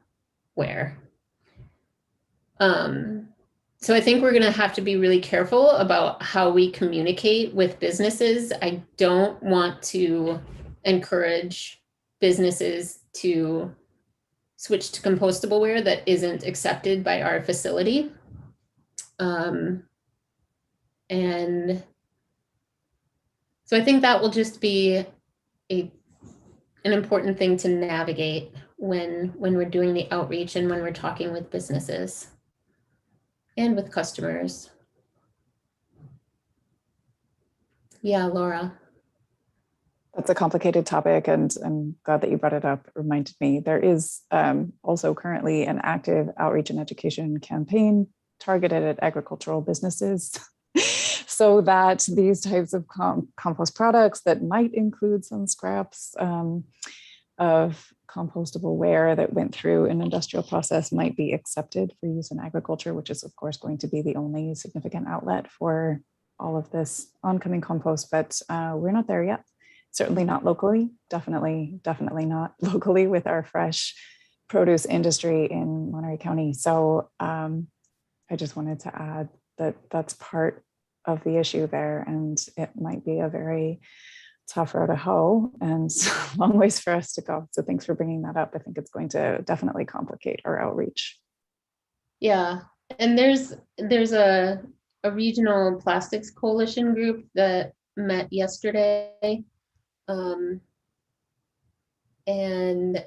ware. So I think we're going to have to be really careful about how we communicate with businesses. I don't want to encourage businesses to switch to compostable ware that isn't accepted by our facility. And so I think that will just be an important thing to navigate when we're doing the outreach and when we're talking with businesses and with customers. Yeah, Laura. That's a complicated topic, and I'm glad that you brought it up. It reminded me there is also currently an active outreach and education campaign targeted at agricultural businesses so that these types of compost products that might include some scraps of compostable ware that went through an industrial process might be accepted for use in agriculture, which is of course going to be the only significant outlet for all of this oncoming compost, but we're not there yet. Certainly not locally, definitely not locally with our fresh produce industry in Monterey County. So I just wanted to add that that's part of the issue there, and it might be a very tough row to hoe and long ways for us to go. So thanks for bringing that up. I think it's going to definitely complicate our outreach. Yeah, and there's a regional plastics coalition group that met yesterday. And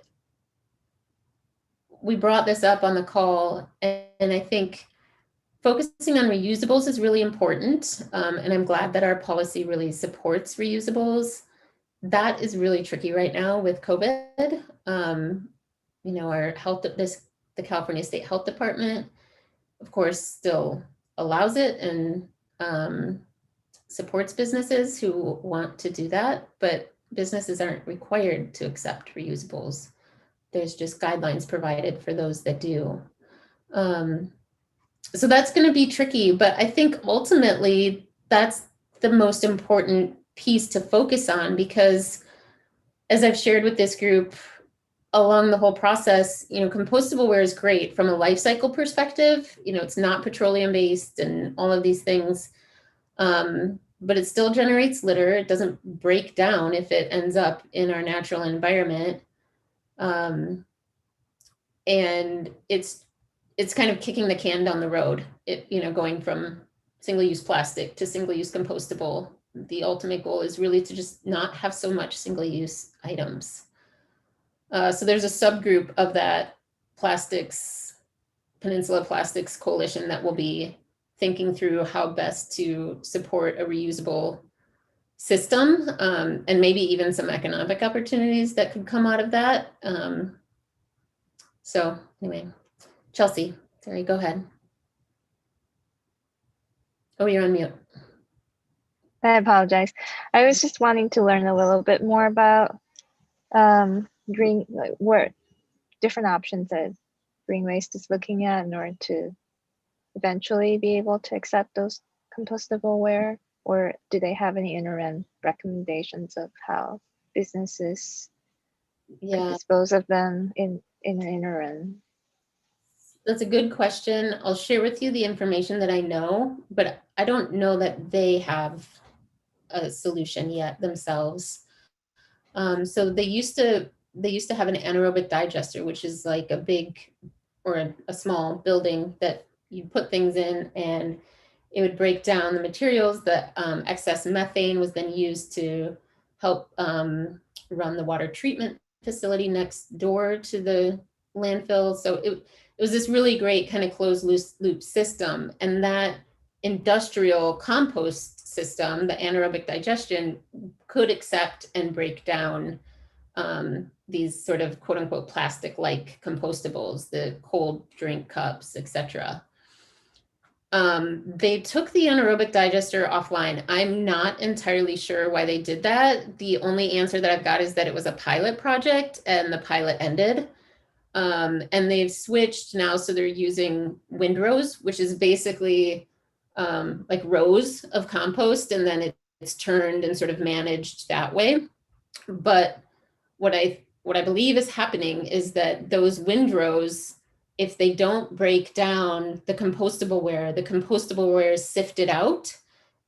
we brought this up on the call, and I think focusing on reusables is really important. And I'm glad that our policy really supports reusables. That is really tricky right now with COVID. You know, our the California State Health Department, of course, still allows it and supports businesses who want to do that, but businesses aren't required to accept reusables. There's just guidelines provided for those that do. So that's going to be tricky, but I think ultimately that's the most important piece to focus on, because as I've shared with this group along the whole process, you know, compostable ware is great from a life cycle perspective. You know, it's not petroleum based and all of these things, but it still generates litter. It doesn't break down if it ends up in our natural environment. And it's kind of kicking the can down the road, you know, going from single-use plastic to single-use compostable. The ultimate goal is really to just not have so much single-use items. So there's a subgroup of that Peninsula Plastics Coalition that will be thinking through how best to support a reusable system, and maybe even some economic opportunities that could come out of that. So anyway, Chelsea, sorry, go ahead. Oh, you're on mute. I apologize. I was just wanting to learn a little bit more about green, like what different options that Green Waste is looking at in order to eventually be able to accept those compostable ware, or do they have any interim recommendations of how businesses could dispose of them in an interim? That's a good question. I'll share with you the information that I know, but I don't know that they have a solution yet themselves. So they used to have an anaerobic digester, which is like a big or a small building that you put things in, and it would break down the materials. That excess methane was then used to help run the water treatment facility next door to the landfill. So it was this really great kind of closed loop system. And that industrial compost system, the anaerobic digestion, could accept and break down these sort of quote unquote plastic-like compostables, the cold drink cups, etc. They took the anaerobic digester offline. I'm not entirely sure why they did that. The only answer that I've got is that it was a pilot project and the pilot ended. And they've switched now, so they're using windrows, which is basically like rows of compost, and then it's turned and sort of managed that way. But what I believe is happening is that those windrows, if they don't break down the compostable ware is sifted out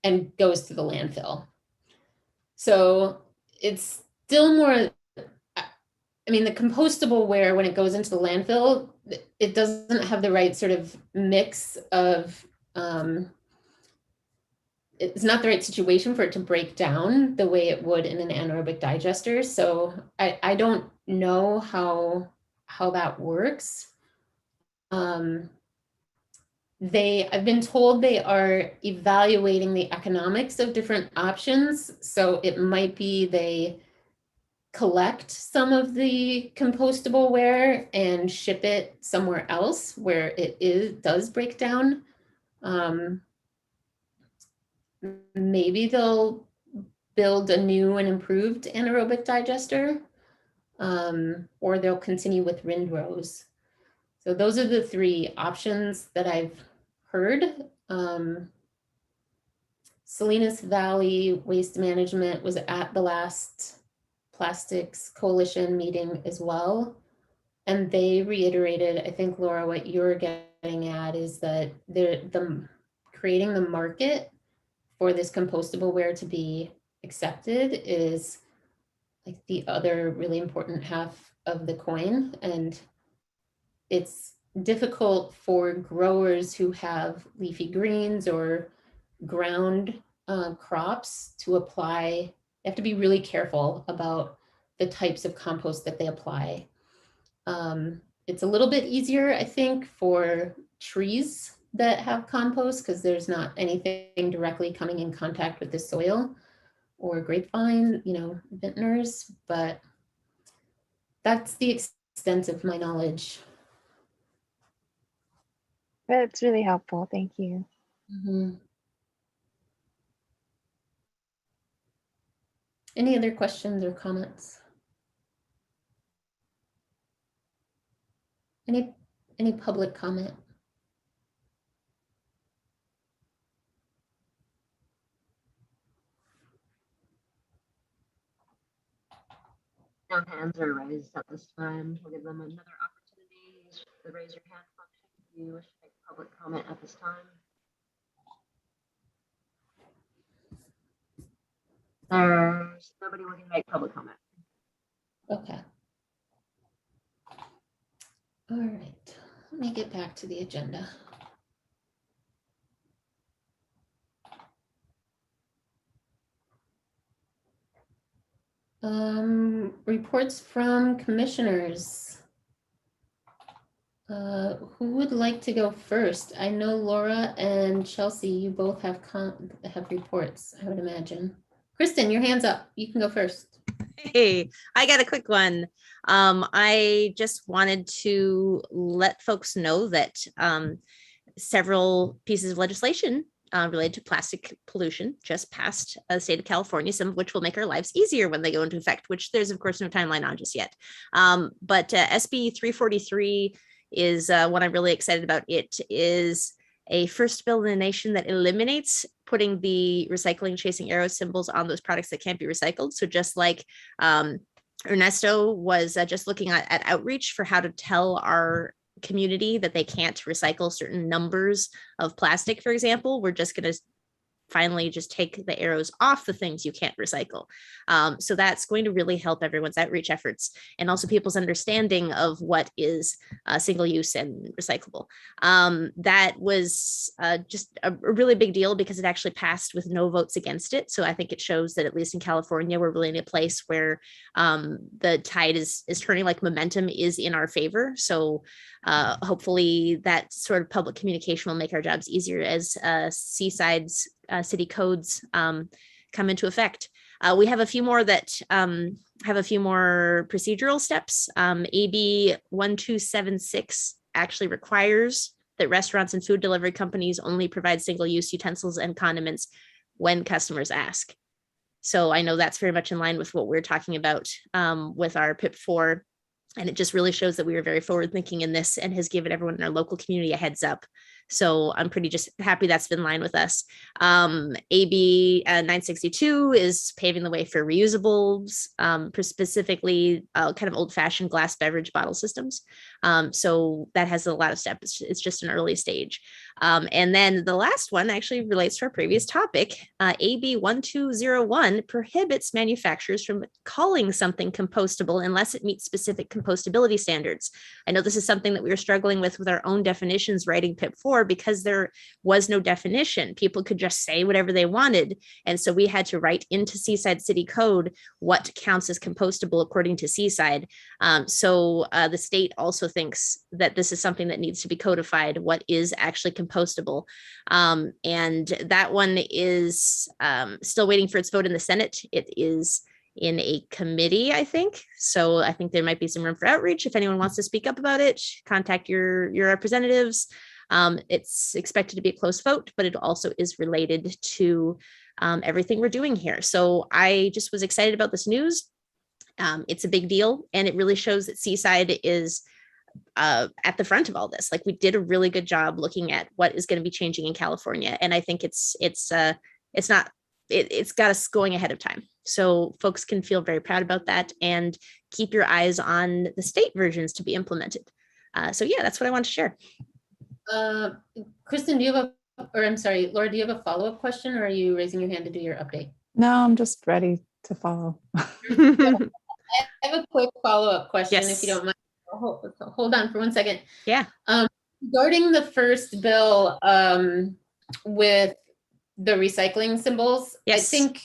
and goes to the landfill. So it's still more, I mean, the compostable ware, when it goes into the landfill, it doesn't have the right sort of mix of, it's not the right situation for it to break down the way it would in an anaerobic digester. So I don't know how that works. I've been told they are evaluating the economics of different options. So it might be they collect some of the compostable ware and ship it somewhere else where it does break down. Maybe they'll build a new and improved anaerobic digester, or they'll continue with windrows. So those are the three options that I've heard. Salinas Valley Waste Management was at the last Plastics Coalition meeting as well. And they reiterated, I think, Laura, what you're getting at is that creating the market for this compostable ware to be accepted is like the other really important half of the coin. And it's difficult for growers who have leafy greens or ground crops to apply. They have to be really careful about the types of compost that they apply. It's a little bit easier, I think, for trees that have compost because there's not anything directly coming in contact with the soil, or grapevine, vintners, but that's the extent of my knowledge. That's really helpful. Thank you. Mm-hmm. Any other questions or comments? Any public comment? No hands are raised at this time. We'll give them another opportunity. Use the raise your hand function if you wish to make public comment at this time. There's nobody looking to make public comment. Okay. All right. Let me get back to the agenda. Reports from commissioners. Who would like to go first? I know Laura and Chelsea, you both have reports, I would imagine. Kristen, your hand's up. You can go first. Hey, I got a quick one. I just wanted to let folks know that several pieces of legislation related to plastic pollution just passed the state of California, some of which will make our lives easier when they go into effect, which there's of course no timeline on just yet. But SB 343 is one I'm really excited about. It is a first bill in the nation that eliminates putting the recycling chasing arrow symbols on those products that can't be recycled. So just like Ernesto was just looking at outreach for how to tell our community that they can't recycle certain numbers of plastic, for example, we're just going to finally just take the arrows off the things you can't recycle. So that's going to really help everyone's outreach efforts and also people's understanding of what is single use and recyclable. That was just a really big deal because it actually passed with no votes against it. So I think it shows that at least in California, we're really in a place where the tide is turning, like momentum is in our favor. So hopefully that sort of public communication will make our jobs easier as Seaside's city codes come into effect. We have a few more that have a few more procedural steps. AB 1276 actually requires that restaurants and food delivery companies only provide single-use utensils and condiments when customers ask. So I know that's very much in line with what we're talking about with our PIP4. And it just really shows that we were very forward thinking in this and has given everyone in our local community a heads up. So I'm pretty just happy that's been in line with us. AB 962 is paving the way for reusables, specifically kind of old fashioned glass beverage bottle systems. So that has a lot of steps. It's just an early stage. And then the last one actually relates to our previous topic. AB 1201 prohibits manufacturers from calling something compostable unless it meets specific compostability standards. I know this is something that we were struggling with our own definitions writing PIP4 because there was no definition. People could just say whatever they wanted. And so we had to write into Seaside City Code what counts as compostable according to Seaside. So the state also thinks that this is something that needs to be codified, what is actually compostable. And that one is still waiting for its vote in the Senate. It is in a committee, I think. So I think there might be some room for outreach. If anyone wants to speak up about it, contact your representatives. It's expected to be a close vote, but it also is related to everything we're doing here. So I just was excited about this news. It's a big deal, and it really shows that Seaside is at the front of all this. Like, we did a really good job looking at what is going to be changing in California, and I think it's got us going ahead of time. So folks can feel very proud about that, and keep your eyes on the state versions to be implemented. So yeah, that's what I want to share. Kristen, Laura, do you have a follow-up question, or are you raising your hand to do your update? No, I'm just ready to follow. I have a quick follow-up question, Yes. if you don't mind. Hold on for 1 second. Yeah. Regarding the first bill with the recycling symbols, Yes. I think,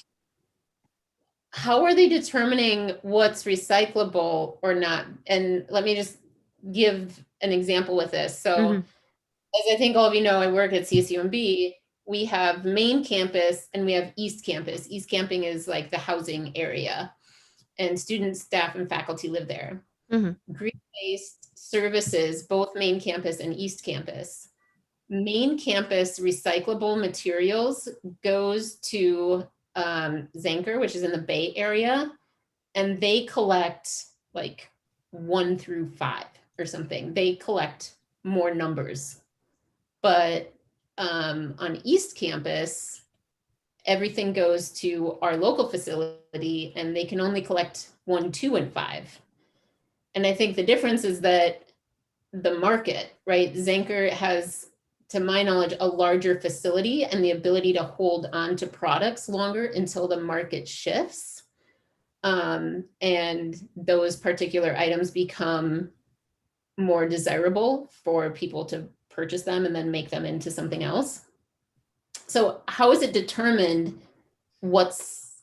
how are they determining what's recyclable or not? And let me just give an example with this. So as I think all of you know, I work at CSUMB. We have main campus and we have East Campus. East Camping is like the housing area, and students, staff, and faculty live there. Green-based services, both main campus and East Campus. Main campus recyclable materials goes to Zanker, which is in the Bay Area, and they collect like 1 through 5 or something. They collect more numbers. But on East Campus, everything goes to our local facility, and they can only collect 1, 2, and 5. And I think the difference is that the market, right? Zanker has, to my knowledge, a larger facility and the ability to hold on to products longer until the market shifts. And those particular items become more desirable for people to purchase them and then make them into something else. So how is it determined what's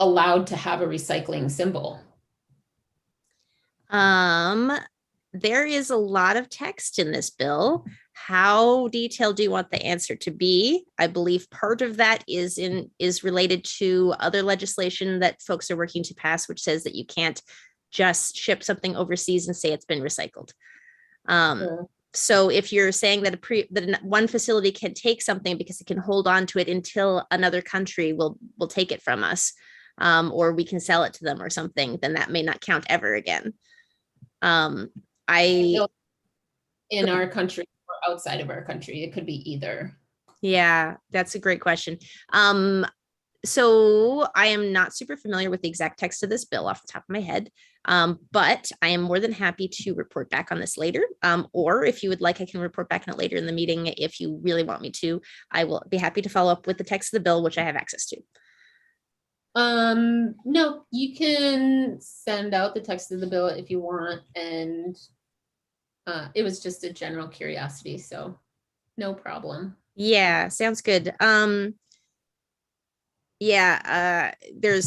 allowed to have a recycling symbol? There is a lot of text in this bill. How detailed do you want the answer to be? I believe part of that is related to other legislation that folks are working to pass, which says that you can't just ship something overseas and say it's been recycled. So if you're saying that one facility can take something because it can hold on to it until another country will take it from us, or we can sell it to them or something, then that may not count ever again. In our country or outside of our country, it could be either. Yeah, that's a great question. So I am not super familiar with the exact text of this bill off the top of my head, but I am more than happy to report back on this later. Or if you would like, I can report back on it later in the meeting. If you really want me to, I will be happy to follow up with the text of the bill, which I have access to. No, you can send out the text of the bill if you want, and it was just a general curiosity, so no problem. Yeah, sounds good. Yeah, they're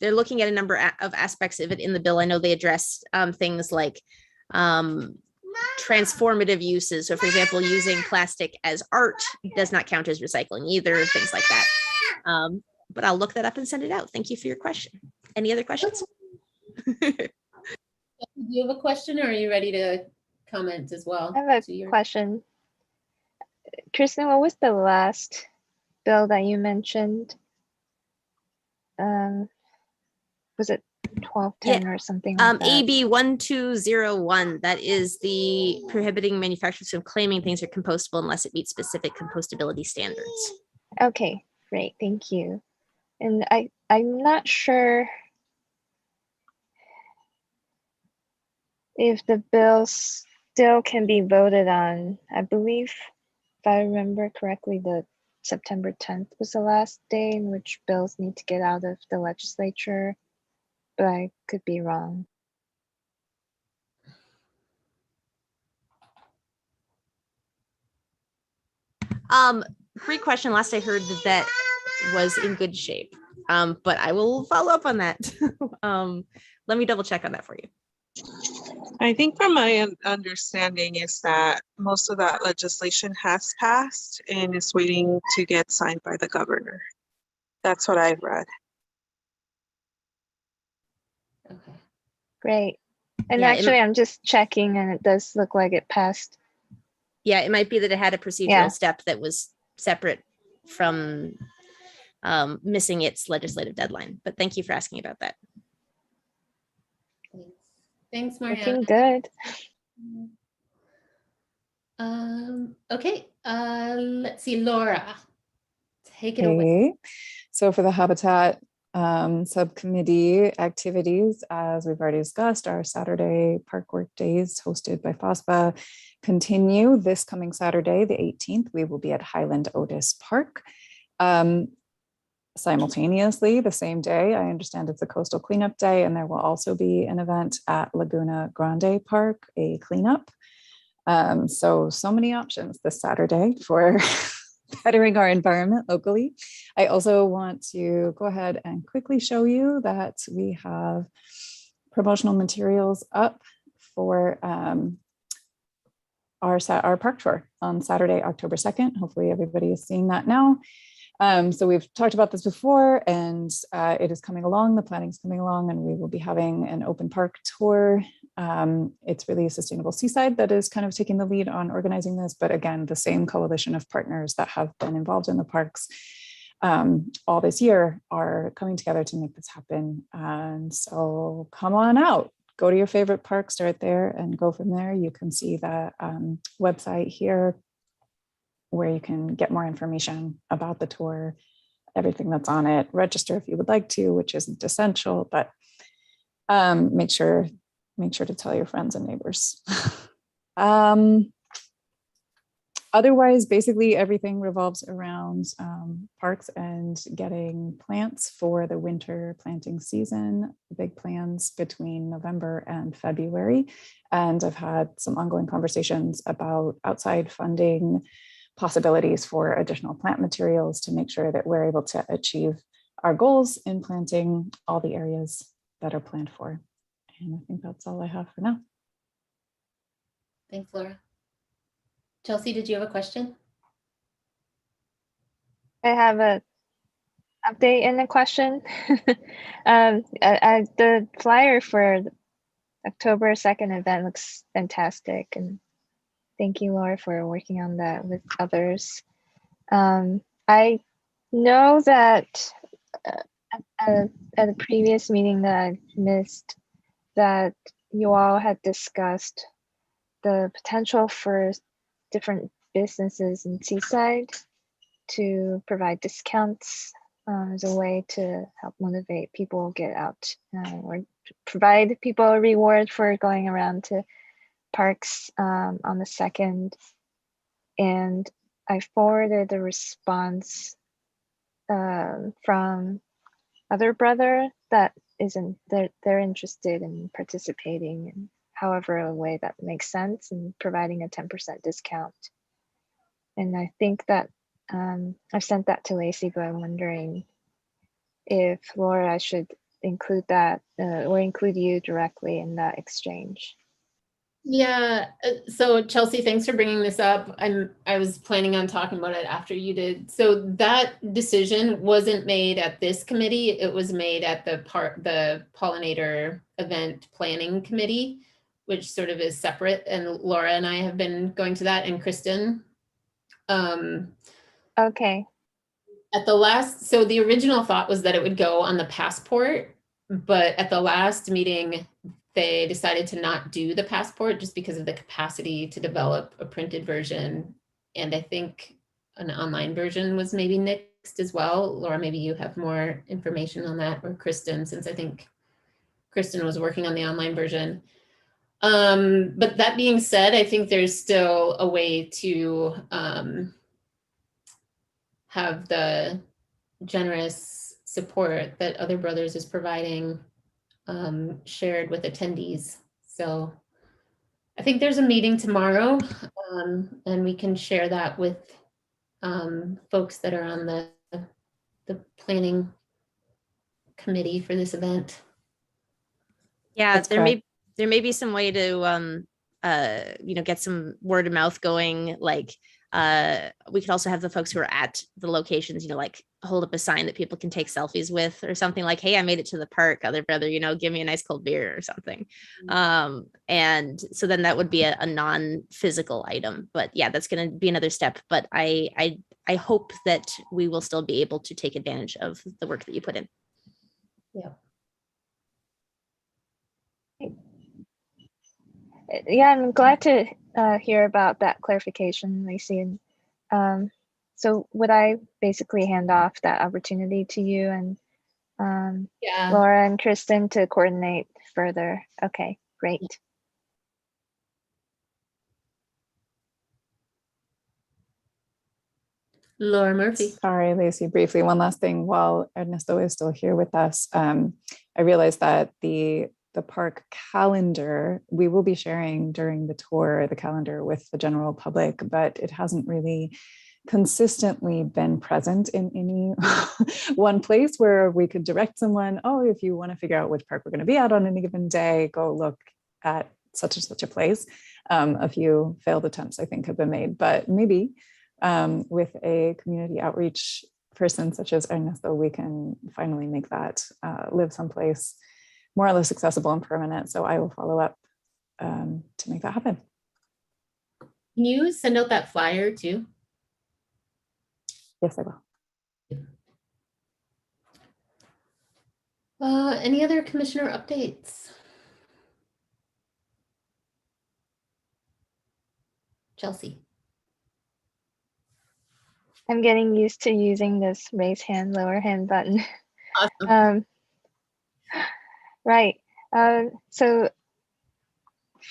looking at a number of aspects of it in the bill. I know they addressed things like transformative uses. So for example, using plastic as art does not count as recycling either, things like that. But I'll look that up and send it out. Thank you for your question. Any other questions? Do you have a question, or are you ready to comment as well? I have a question. Kristen, what was the last bill that you mentioned? Was it 1210 or something like that? AB 1201, that is the prohibiting manufacturers from claiming things are compostable unless it meets specific compostability standards. Okay, great, thank you. And I'm not sure if the bill still can be voted on. I believe, if I remember correctly, the September 10th was the last day in which bills need to get out of the legislature, but I could be wrong. Great question. Last I heard that was in good shape, but I will follow up on that. Let me double check on that for you. I think from my understanding is that most of that legislation has passed and is waiting to get signed by the governor. That's what I've read. Okay. Great. And Yeah, actually, I'm just checking and it does look like it passed. Yeah, it might be that it had a procedural step that was separate from missing its legislative deadline. But thank you for asking about that. Thanks, Maria. Looking good. Okay, let's see, Laura, take it away. Okay, so for the Habitat subcommittee activities, as we've already discussed, our Saturday park work days hosted by FOSPA continue this coming Saturday, the 18th. We will be at Highland Otis Park. Simultaneously, the same day, I understand it's a coastal cleanup day, and there will also be an event at Laguna Grande Park, a cleanup. So many options this Saturday for bettering our environment locally. I also want to go ahead and quickly show you that we have promotional materials up for our park tour on Saturday, October 2nd. Hopefully everybody is seeing that now. So we've talked about this before, and it is coming along, the planning is coming along, and we will be having an open park tour. It's really a Sustainable Seaside that is kind of taking the lead on organizing this, but again, the same coalition of partners that have been involved in the parks all this year are coming together to make this happen. And so come on out, go to your favorite park, start there and go from there. You can see the website here, where you can get more information about the tour, everything that's on it. Register if you would like to, which isn't essential, but make sure to tell your friends and neighbors. Otherwise, basically everything revolves around parks and getting plants for the winter planting season. Big plans between November and February. And I've had some ongoing conversations about outside funding possibilities for additional plant materials to make sure that we're able to achieve our goals in planting all the areas that are planned for. And I think that's all I have for now. Thanks, Laura. Chelsea, did you have a question? I have a update and a question. The flyer for the October 2nd event looks fantastic, and thank you, Laura, for working on that with others. I know that at a previous meeting that I missed, that you all had discussed the potential for different businesses in Seaside to provide discounts as a way to help motivate people get out or provide people a reward for going around to parks on the 2nd. And I forwarded a response from other brother that isn't, they're interested in participating in however a way that makes sense and providing a 10% discount. And I think that I've sent that to Lacey, but I'm wondering if Laura, I should include that or include you directly in that exchange. Yeah, so Chelsea, thanks for bringing this up. I was planning on talking about it after you did. So that decision wasn't made at this committee. It was made at the pollinator event planning committee, which sort of is separate. And Laura and I have been going to that, and Kristen. Okay. At the last, so the original thought was that it would go on the passport, but at the last meeting, they decided to not do the passport just because of the capacity to develop a printed version. And I think an online version was maybe nixed as well. Laura, maybe you have more information on that, or Kristen, since I think Kristen was working on the online version. But that being said, I think there's still a way to have the generous support that Other Brothers is providing shared with attendees. So I think there's a meeting tomorrow, and we can share that with folks that are on the planning committee for this event. Yeah, That's there may be some way to get some word of mouth going. Like we could also have the folks who are at the locations, like hold up a sign that people can take selfies with, or something like, hey, I made it to the park, Other Brother, give me a nice cold beer or something. And so then that would be a non-physical item. But yeah, that's going to be another step. But I hope that we will still be able to take advantage of the work that you put in. Yeah. Yeah, I'm glad to hear about that clarification, Lacey. And so would I basically hand off that opportunity to you and Yeah. Laura and Kristen to coordinate further? Okay, great. Laura Murphy. Sorry, Lacey, briefly, one last thing. While Ernesto is still here with us, I realized that the park calendar, we will be sharing during the tour, the calendar with the general public, but it hasn't really consistently been present in any one place where we could direct someone, oh, if you want to figure out which park we're going to be at on any given day, go look at such and such a place. A few failed attempts, I think, have been made, but maybe with a community outreach person such as Ernesto, we can finally make that live someplace more or less accessible and permanent. So I will follow up to make that happen. Can you send out that flyer too? Yes, I will. Any other commissioner updates? Chelsea. I'm getting used to using this raise hand, lower hand button. Awesome. Right. So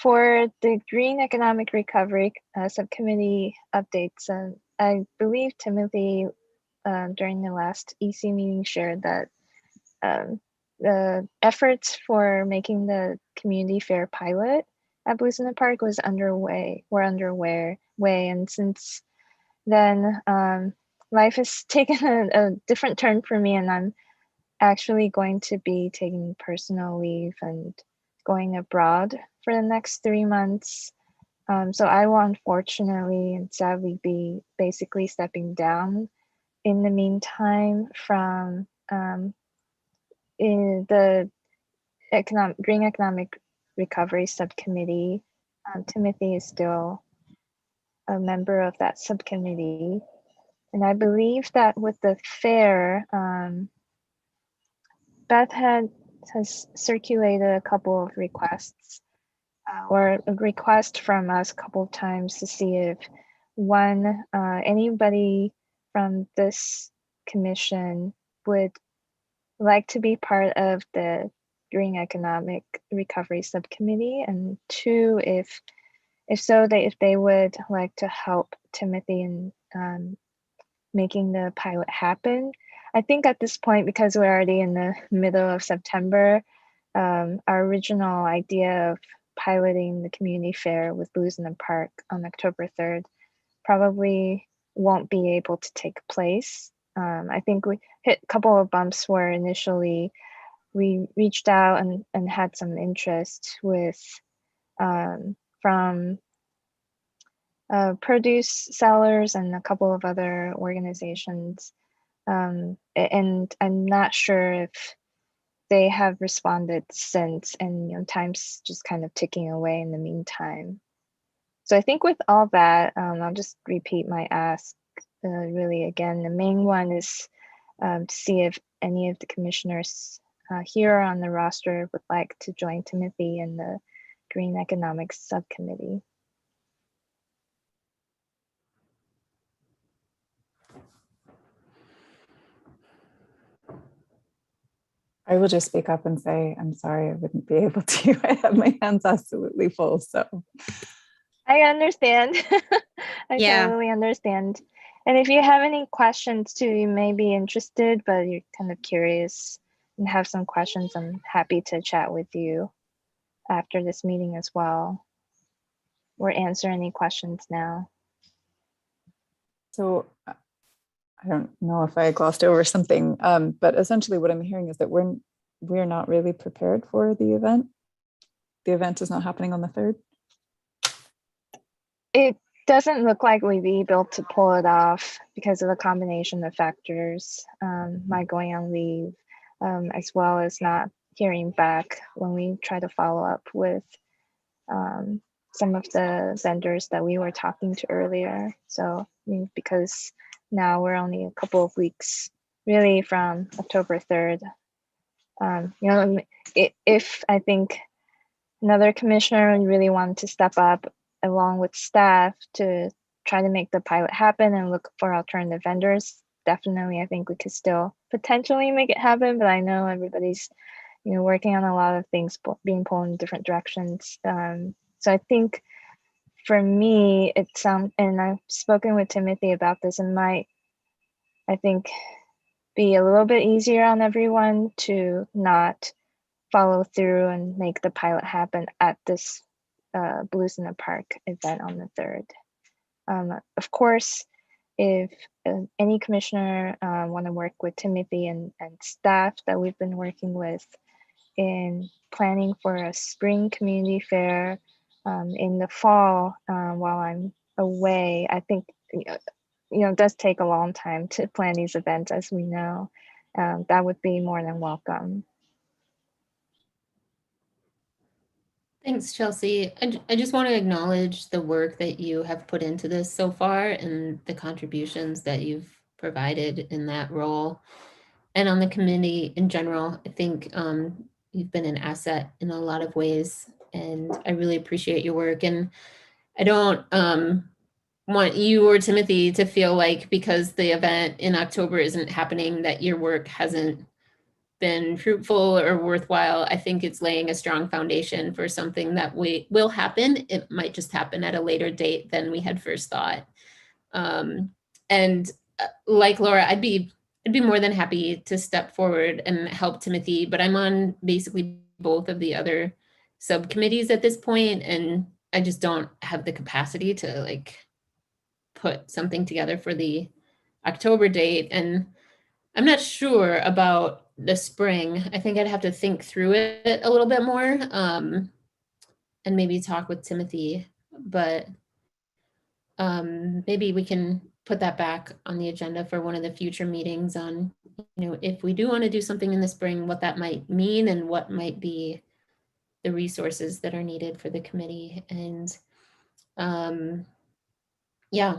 for the Green Economic Recovery Subcommittee updates, I believe Timothy during the last EC meeting shared that the efforts for making the community fair pilot at Blues in the Park were underway, and since then life has taken a different turn for me, and I'm actually going to be taking personal leave and going abroad for the next 3 months. So I will unfortunately and sadly be basically stepping down in the meantime from in the Green Economic Recovery Subcommittee. Timothy is still a member of that subcommittee. And I believe that with the fair, Beth has circulated a couple of requests or a request from us a couple of times to see if anybody from this commission would like to be part of the Green Economic Recovery Subcommittee, and two, if so, if they would like to help Timothy in making the pilot happen. I think at this point, because we're already in the middle of September, our original idea of piloting the community fair with Blues in the Park on October 3rd probably won't be able to take place. I think we hit a couple of bumps where initially we reached out and had some interest with from produce sellers and a couple of other organizations. And I'm not sure if they have responded since, and time's just kind of ticking away in the meantime. So I think with all that, I'll just repeat my ask really again. The main one is to see if any of the commissioners here on the roster would like to join Timothy in the Green Economics Subcommittee. I will just speak up and say, I'm sorry, I wouldn't be able to. I have my hands absolutely full, so. I understand. I Yeah. totally understand. And if you have any questions too, you may be interested, but you're kind of curious and have some questions, I'm happy to chat with you after this meeting as well, or answer any questions now. So I don't know if I glossed over something, but essentially what I'm hearing is that we're not really prepared for the event. The event is not happening on the 3rd. It doesn't look like we'd be able to pull it off because of a combination of factors, my going on leave, as well as not hearing back when we try to follow up with some of the vendors that we were talking to earlier. So because now we're only a couple of weeks really from October 3rd. If I think another commissioner really wanted to step up along with staff to try to make the pilot happen and look for alternative vendors, definitely I think we could still potentially make it happen, but I know everybody's working on a lot of things being pulled in different directions. So I think for me, and I've spoken with Timothy about this, it might, I think, be a little bit easier on everyone to not follow through and make the pilot happen at this Blues in the Park event on the 3rd. Of course, if any commissioner want to work with Timothy and staff that we've been working with in planning for a spring community fair in the fall while I'm away, I think it does take a long time to plan these events, as we know. That would be more than welcome. Thanks, Chelsea. I just want to acknowledge the work that you have put into this so far and the contributions that you've provided in that role. And on the committee in general, I think you've been an asset in a lot of ways, and I really appreciate your work. And I don't want you or Timothy to feel like because the event in October isn't happening that your work hasn't been fruitful or worthwhile. I think it's laying a strong foundation for something that will happen. It might just happen at a later date than we had first thought. And like Laura, I'd be more than happy to step forward and help Timothy, but I'm on basically both of the other subcommittees at this point, and I just don't have the capacity to put something together for the October date. And I'm not sure about the spring. I think I'd have to think through it a little bit more and maybe talk with Timothy, but maybe we can put that back on the agenda for one of the future meetings on, if we do want to do something in the spring, what that might mean and what might be the resources that are needed for the committee. And yeah,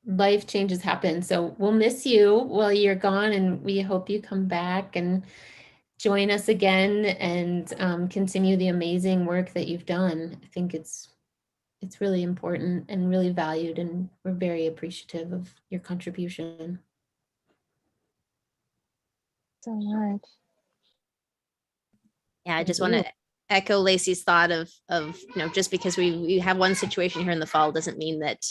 life changes happen. So we'll miss you while you're gone, and we hope you come back and join us again and continue the amazing work that you've done. I think it's really important and really valued, and we're very appreciative of your contribution. so much. Yeah, I Thank just want to you. echo Lacey's thought of just because we have one situation here in the fall doesn't mean that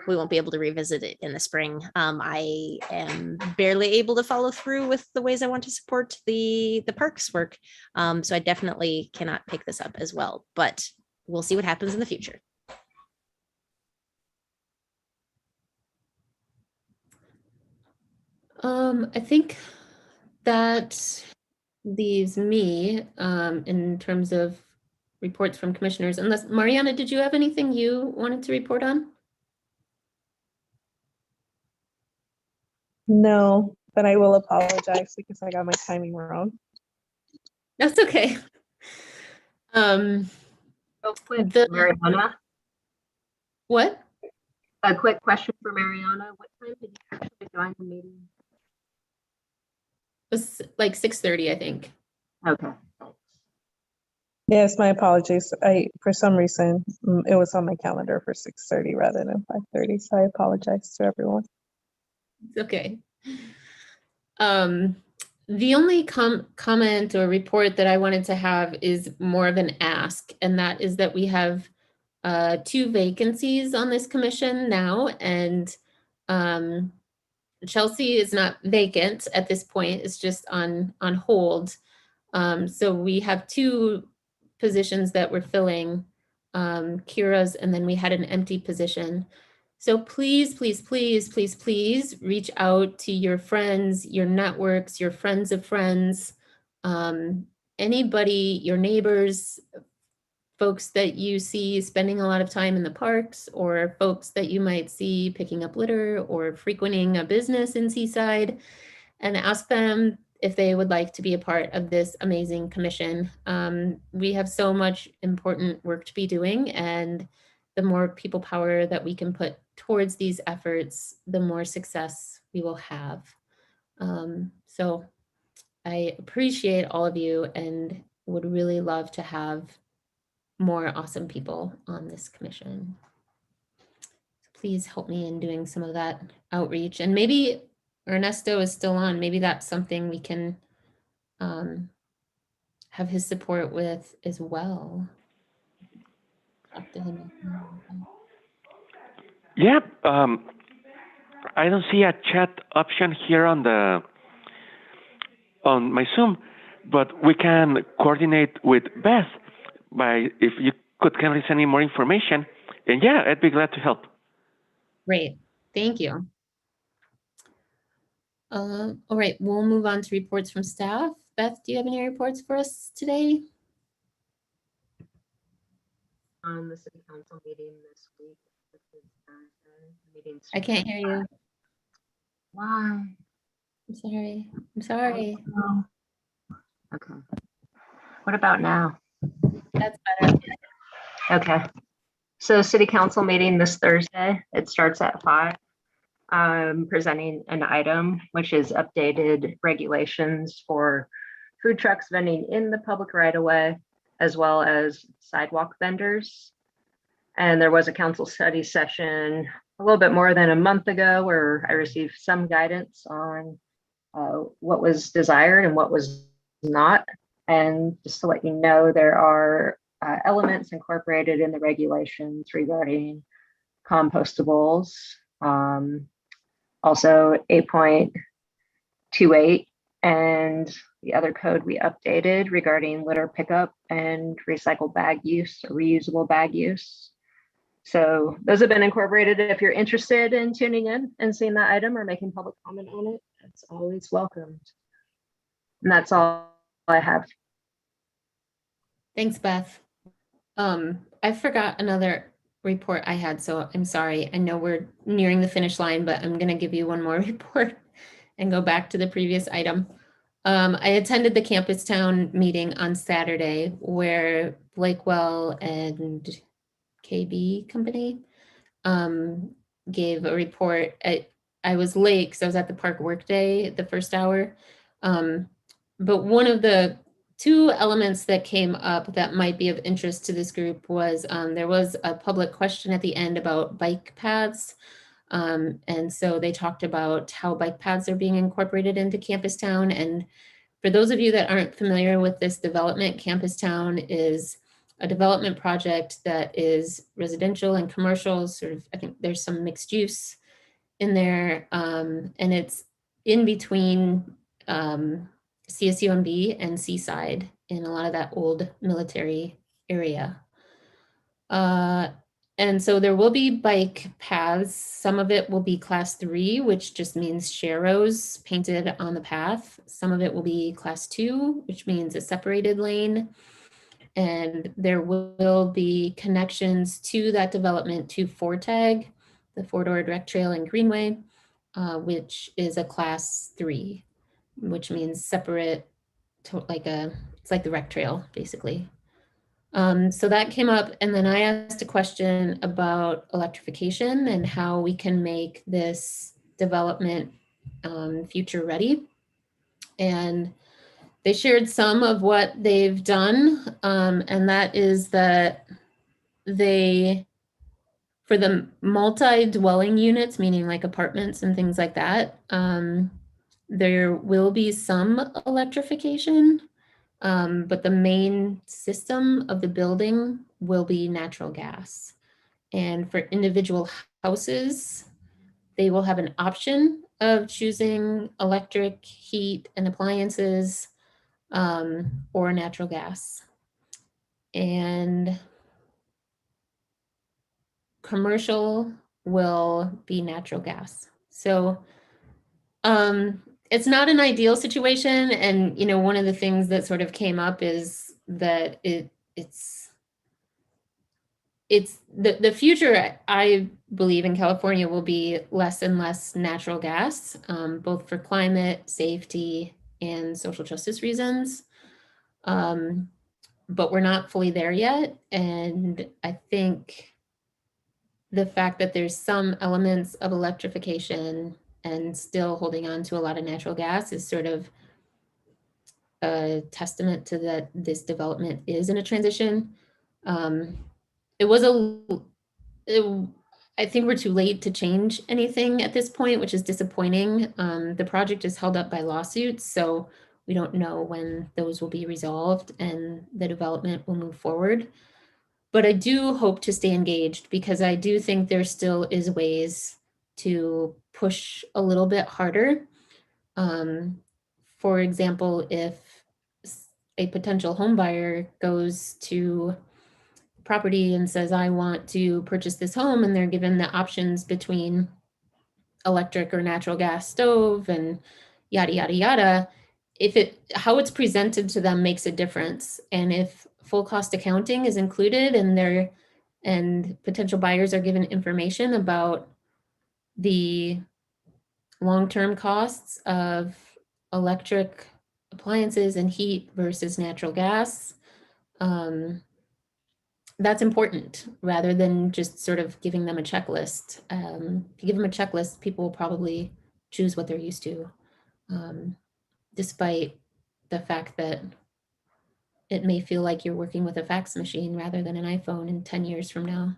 we won't be able to revisit it in the spring. I am barely able to follow through with the ways I want to support the parks work. So I definitely cannot pick this up as well, but we'll see what happens in the future. I think that leaves me in terms of reports from commissioners. Unless, Mariana, did you have anything you wanted to report on? No, but I will apologize because I got my timing wrong. That's okay. Real quick, The- Mariana, What? a quick question for Mariana. What time did you actually join the meeting? It was like 6:30, I think. Okay, thanks. Yes, my apologies. For some reason, it was on my calendar for 6:30 rather than 5:30. So I apologize to everyone. It's okay. The only comment or report that I wanted to have is more of an ask, and that is that we have 2 vacancies on this commission now, and Chelsea is not vacant at this point, it's just on hold. So we have 2 positions that we're filling, Kira's, and then we had an empty position. So please, please, please, please, please reach out to your friends, your networks, your friends of friends, anybody, your neighbors, folks that you see spending a lot of time in the parks, or folks that you might see picking up litter or frequenting a business in Seaside, and ask them if they would like to be a part of this amazing commission. We have so much important work to be doing, and the more people power that we can put towards these efforts, the more success we will have. So I appreciate all of you and would really love to have more awesome people on this commission. So please help me in doing some of that outreach. And maybe Ernesto is still on. Maybe that's something we can have his support with as well. Talk to him. Yeah, I don't see a chat option here on my Zoom, but we can coordinate with Beth by if you could kindly send me more information. And yeah, I'd be glad to help. Great, thank you. All right, we'll move on to reports from staff. Beth, do you have any reports for us today? On the city council meeting this week. This is Thursday. The meeting's I can't hear you. Why? I'm sorry. I'm sorry. Oh. Okay. What about now? That's better. Okay. So city council meeting this Thursday. It starts at 5. I'm presenting an item, which is updated regulations for food trucks vending in the public right of way, as well as sidewalk vendors. And there was a council study session a little bit more than a month ago where I received some guidance on what was desired and what was not. And just to let you know, there are elements incorporated in the regulations regarding compostables. Also 8.28 and the other code we updated regarding litter pickup and recycled bag use or reusable bag use. So those have been incorporated. If you're interested in tuning in and seeing that item or making public comment on it, it's always welcomed. And that's all I have. Thanks, Beth. I forgot another report I had, so I'm sorry. I know we're nearing the finish line, but I'm gonna give you one more report and go back to the previous item. I attended the Campus Town meeting on Saturday where Blakewell and KB Company gave a report. I was late because I was at the park workday the first hour. But one of the 2 elements that came up that might be of interest to this group was there was a public question at the end about bike paths. And so they talked about how bike paths are being incorporated into Campus Town. And For those of you that aren't familiar with this development, Campus Town is a development project that is residential and commercial, sort of, I think there's some mixed use in there, and it's in between CSUMB and Seaside in a lot of that old military area. And so there will be bike paths. Some of it will be class 3, which just means sharrows painted on the path. Some of it will be class 2, which means a separated lane. And there will be connections to that development to Fortag, the four-door direct trail and greenway, which is a class 3, which means separate, to it's like the rec trail, basically. So that came up, and then I asked a question about electrification and how we can make this development future ready. And they shared some of what they've done, and that is that they, for the multi-dwelling units, meaning like apartments and things like that, there will be some electrification. But the main system of the building will be natural gas. And for individual houses, they will have an option of choosing electric, heat, and appliances, or natural gas. And commercial will be natural gas. So it's not an ideal situation. And, you know, one of the things that sort of came up is that it's the future, I believe, in California will be less and less natural gas, both for climate, safety, and social justice reasons. But we're not fully there yet. And I think the fact that there's some elements of electrification and still holding on to a lot of natural gas is sort of a testament to that this development is in a transition. I think we're too late to change anything at this point, which is disappointing. The project is held up by lawsuits, so we don't know when those will be resolved and the development will move forward. But I do hope to stay engaged because I do think there still is ways to push a little bit harder. For example, if a potential home buyer goes to property and says, I want to purchase this home, and they're given the options between electric or natural gas stove and yada, yada, yada, how it's presented to them makes a difference. And if full cost accounting is included and potential buyers are given information about the long-term costs of electric appliances and heat versus natural gas, that's important rather than just sort of giving them a checklist. If you give them a checklist, people will probably choose what they're used to, despite the fact that it may feel like you're working with a fax machine rather than an iPhone in 10 years from now.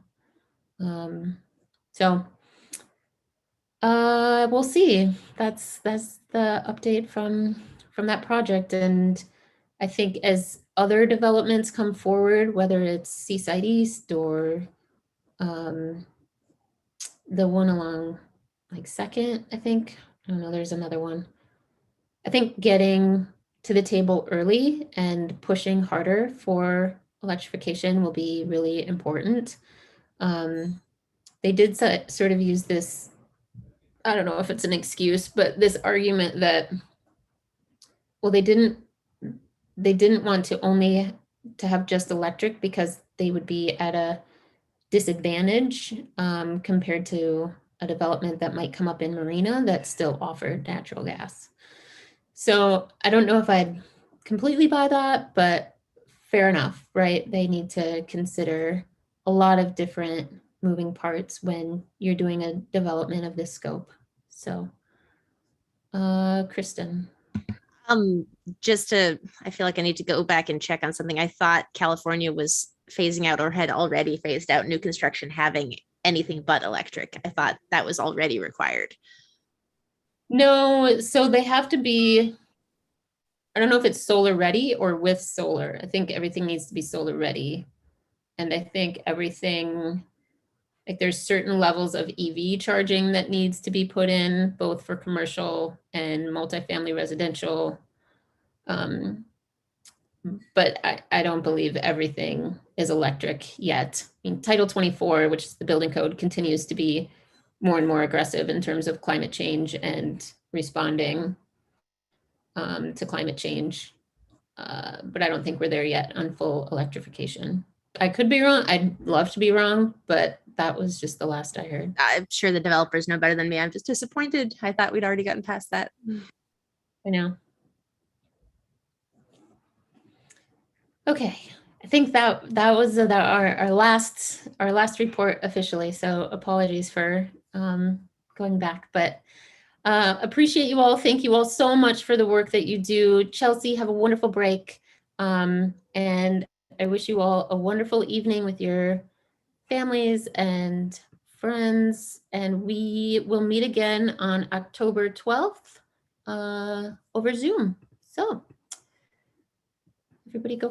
We'll see. That's the update from that project. And I think as other developments come forward, whether it's Seaside East or the one along like Second, I think, I don't know, there's another one. I think getting to the table early and pushing harder for electrification will be really important. They did sort of use this, I don't know if it's an excuse, but this argument that, well, they didn't want to have just electric because they would be at a disadvantage compared to a development that might come up in Marina that still offered natural gas. So I don't know if I'd completely buy that, but fair enough, right? They need to consider a lot of different moving parts when you're doing a development of this scope. So, Kristen. I feel like I need to go back and check on something. I thought California was phasing out or had already phased out new construction having anything but electric. I thought that was already required. No, so they have to be, I don't know if it's solar ready or with solar. I think everything needs to be solar ready. And I think everything, like there's certain levels of EV charging that needs to be put in, both for commercial and multifamily residential. But I don't believe everything is electric yet. I mean, Title 24, which is the building code, continues to be more and more aggressive in terms of climate change and responding to climate change. But I don't think we're there yet on full electrification. I could be wrong. I'd love to be wrong, but that was just the last I heard. I'm sure the developers know better than me. I'm just disappointed. I thought we'd already gotten past that. I know. Okay, I think that was our last report officially. So apologies for going back, but appreciate you all. Thank you all so much for the work that you do. Chelsea, have a wonderful break, and I wish you all a wonderful evening with your families and friends. And we will meet again on October 12th over Zoom. So everybody go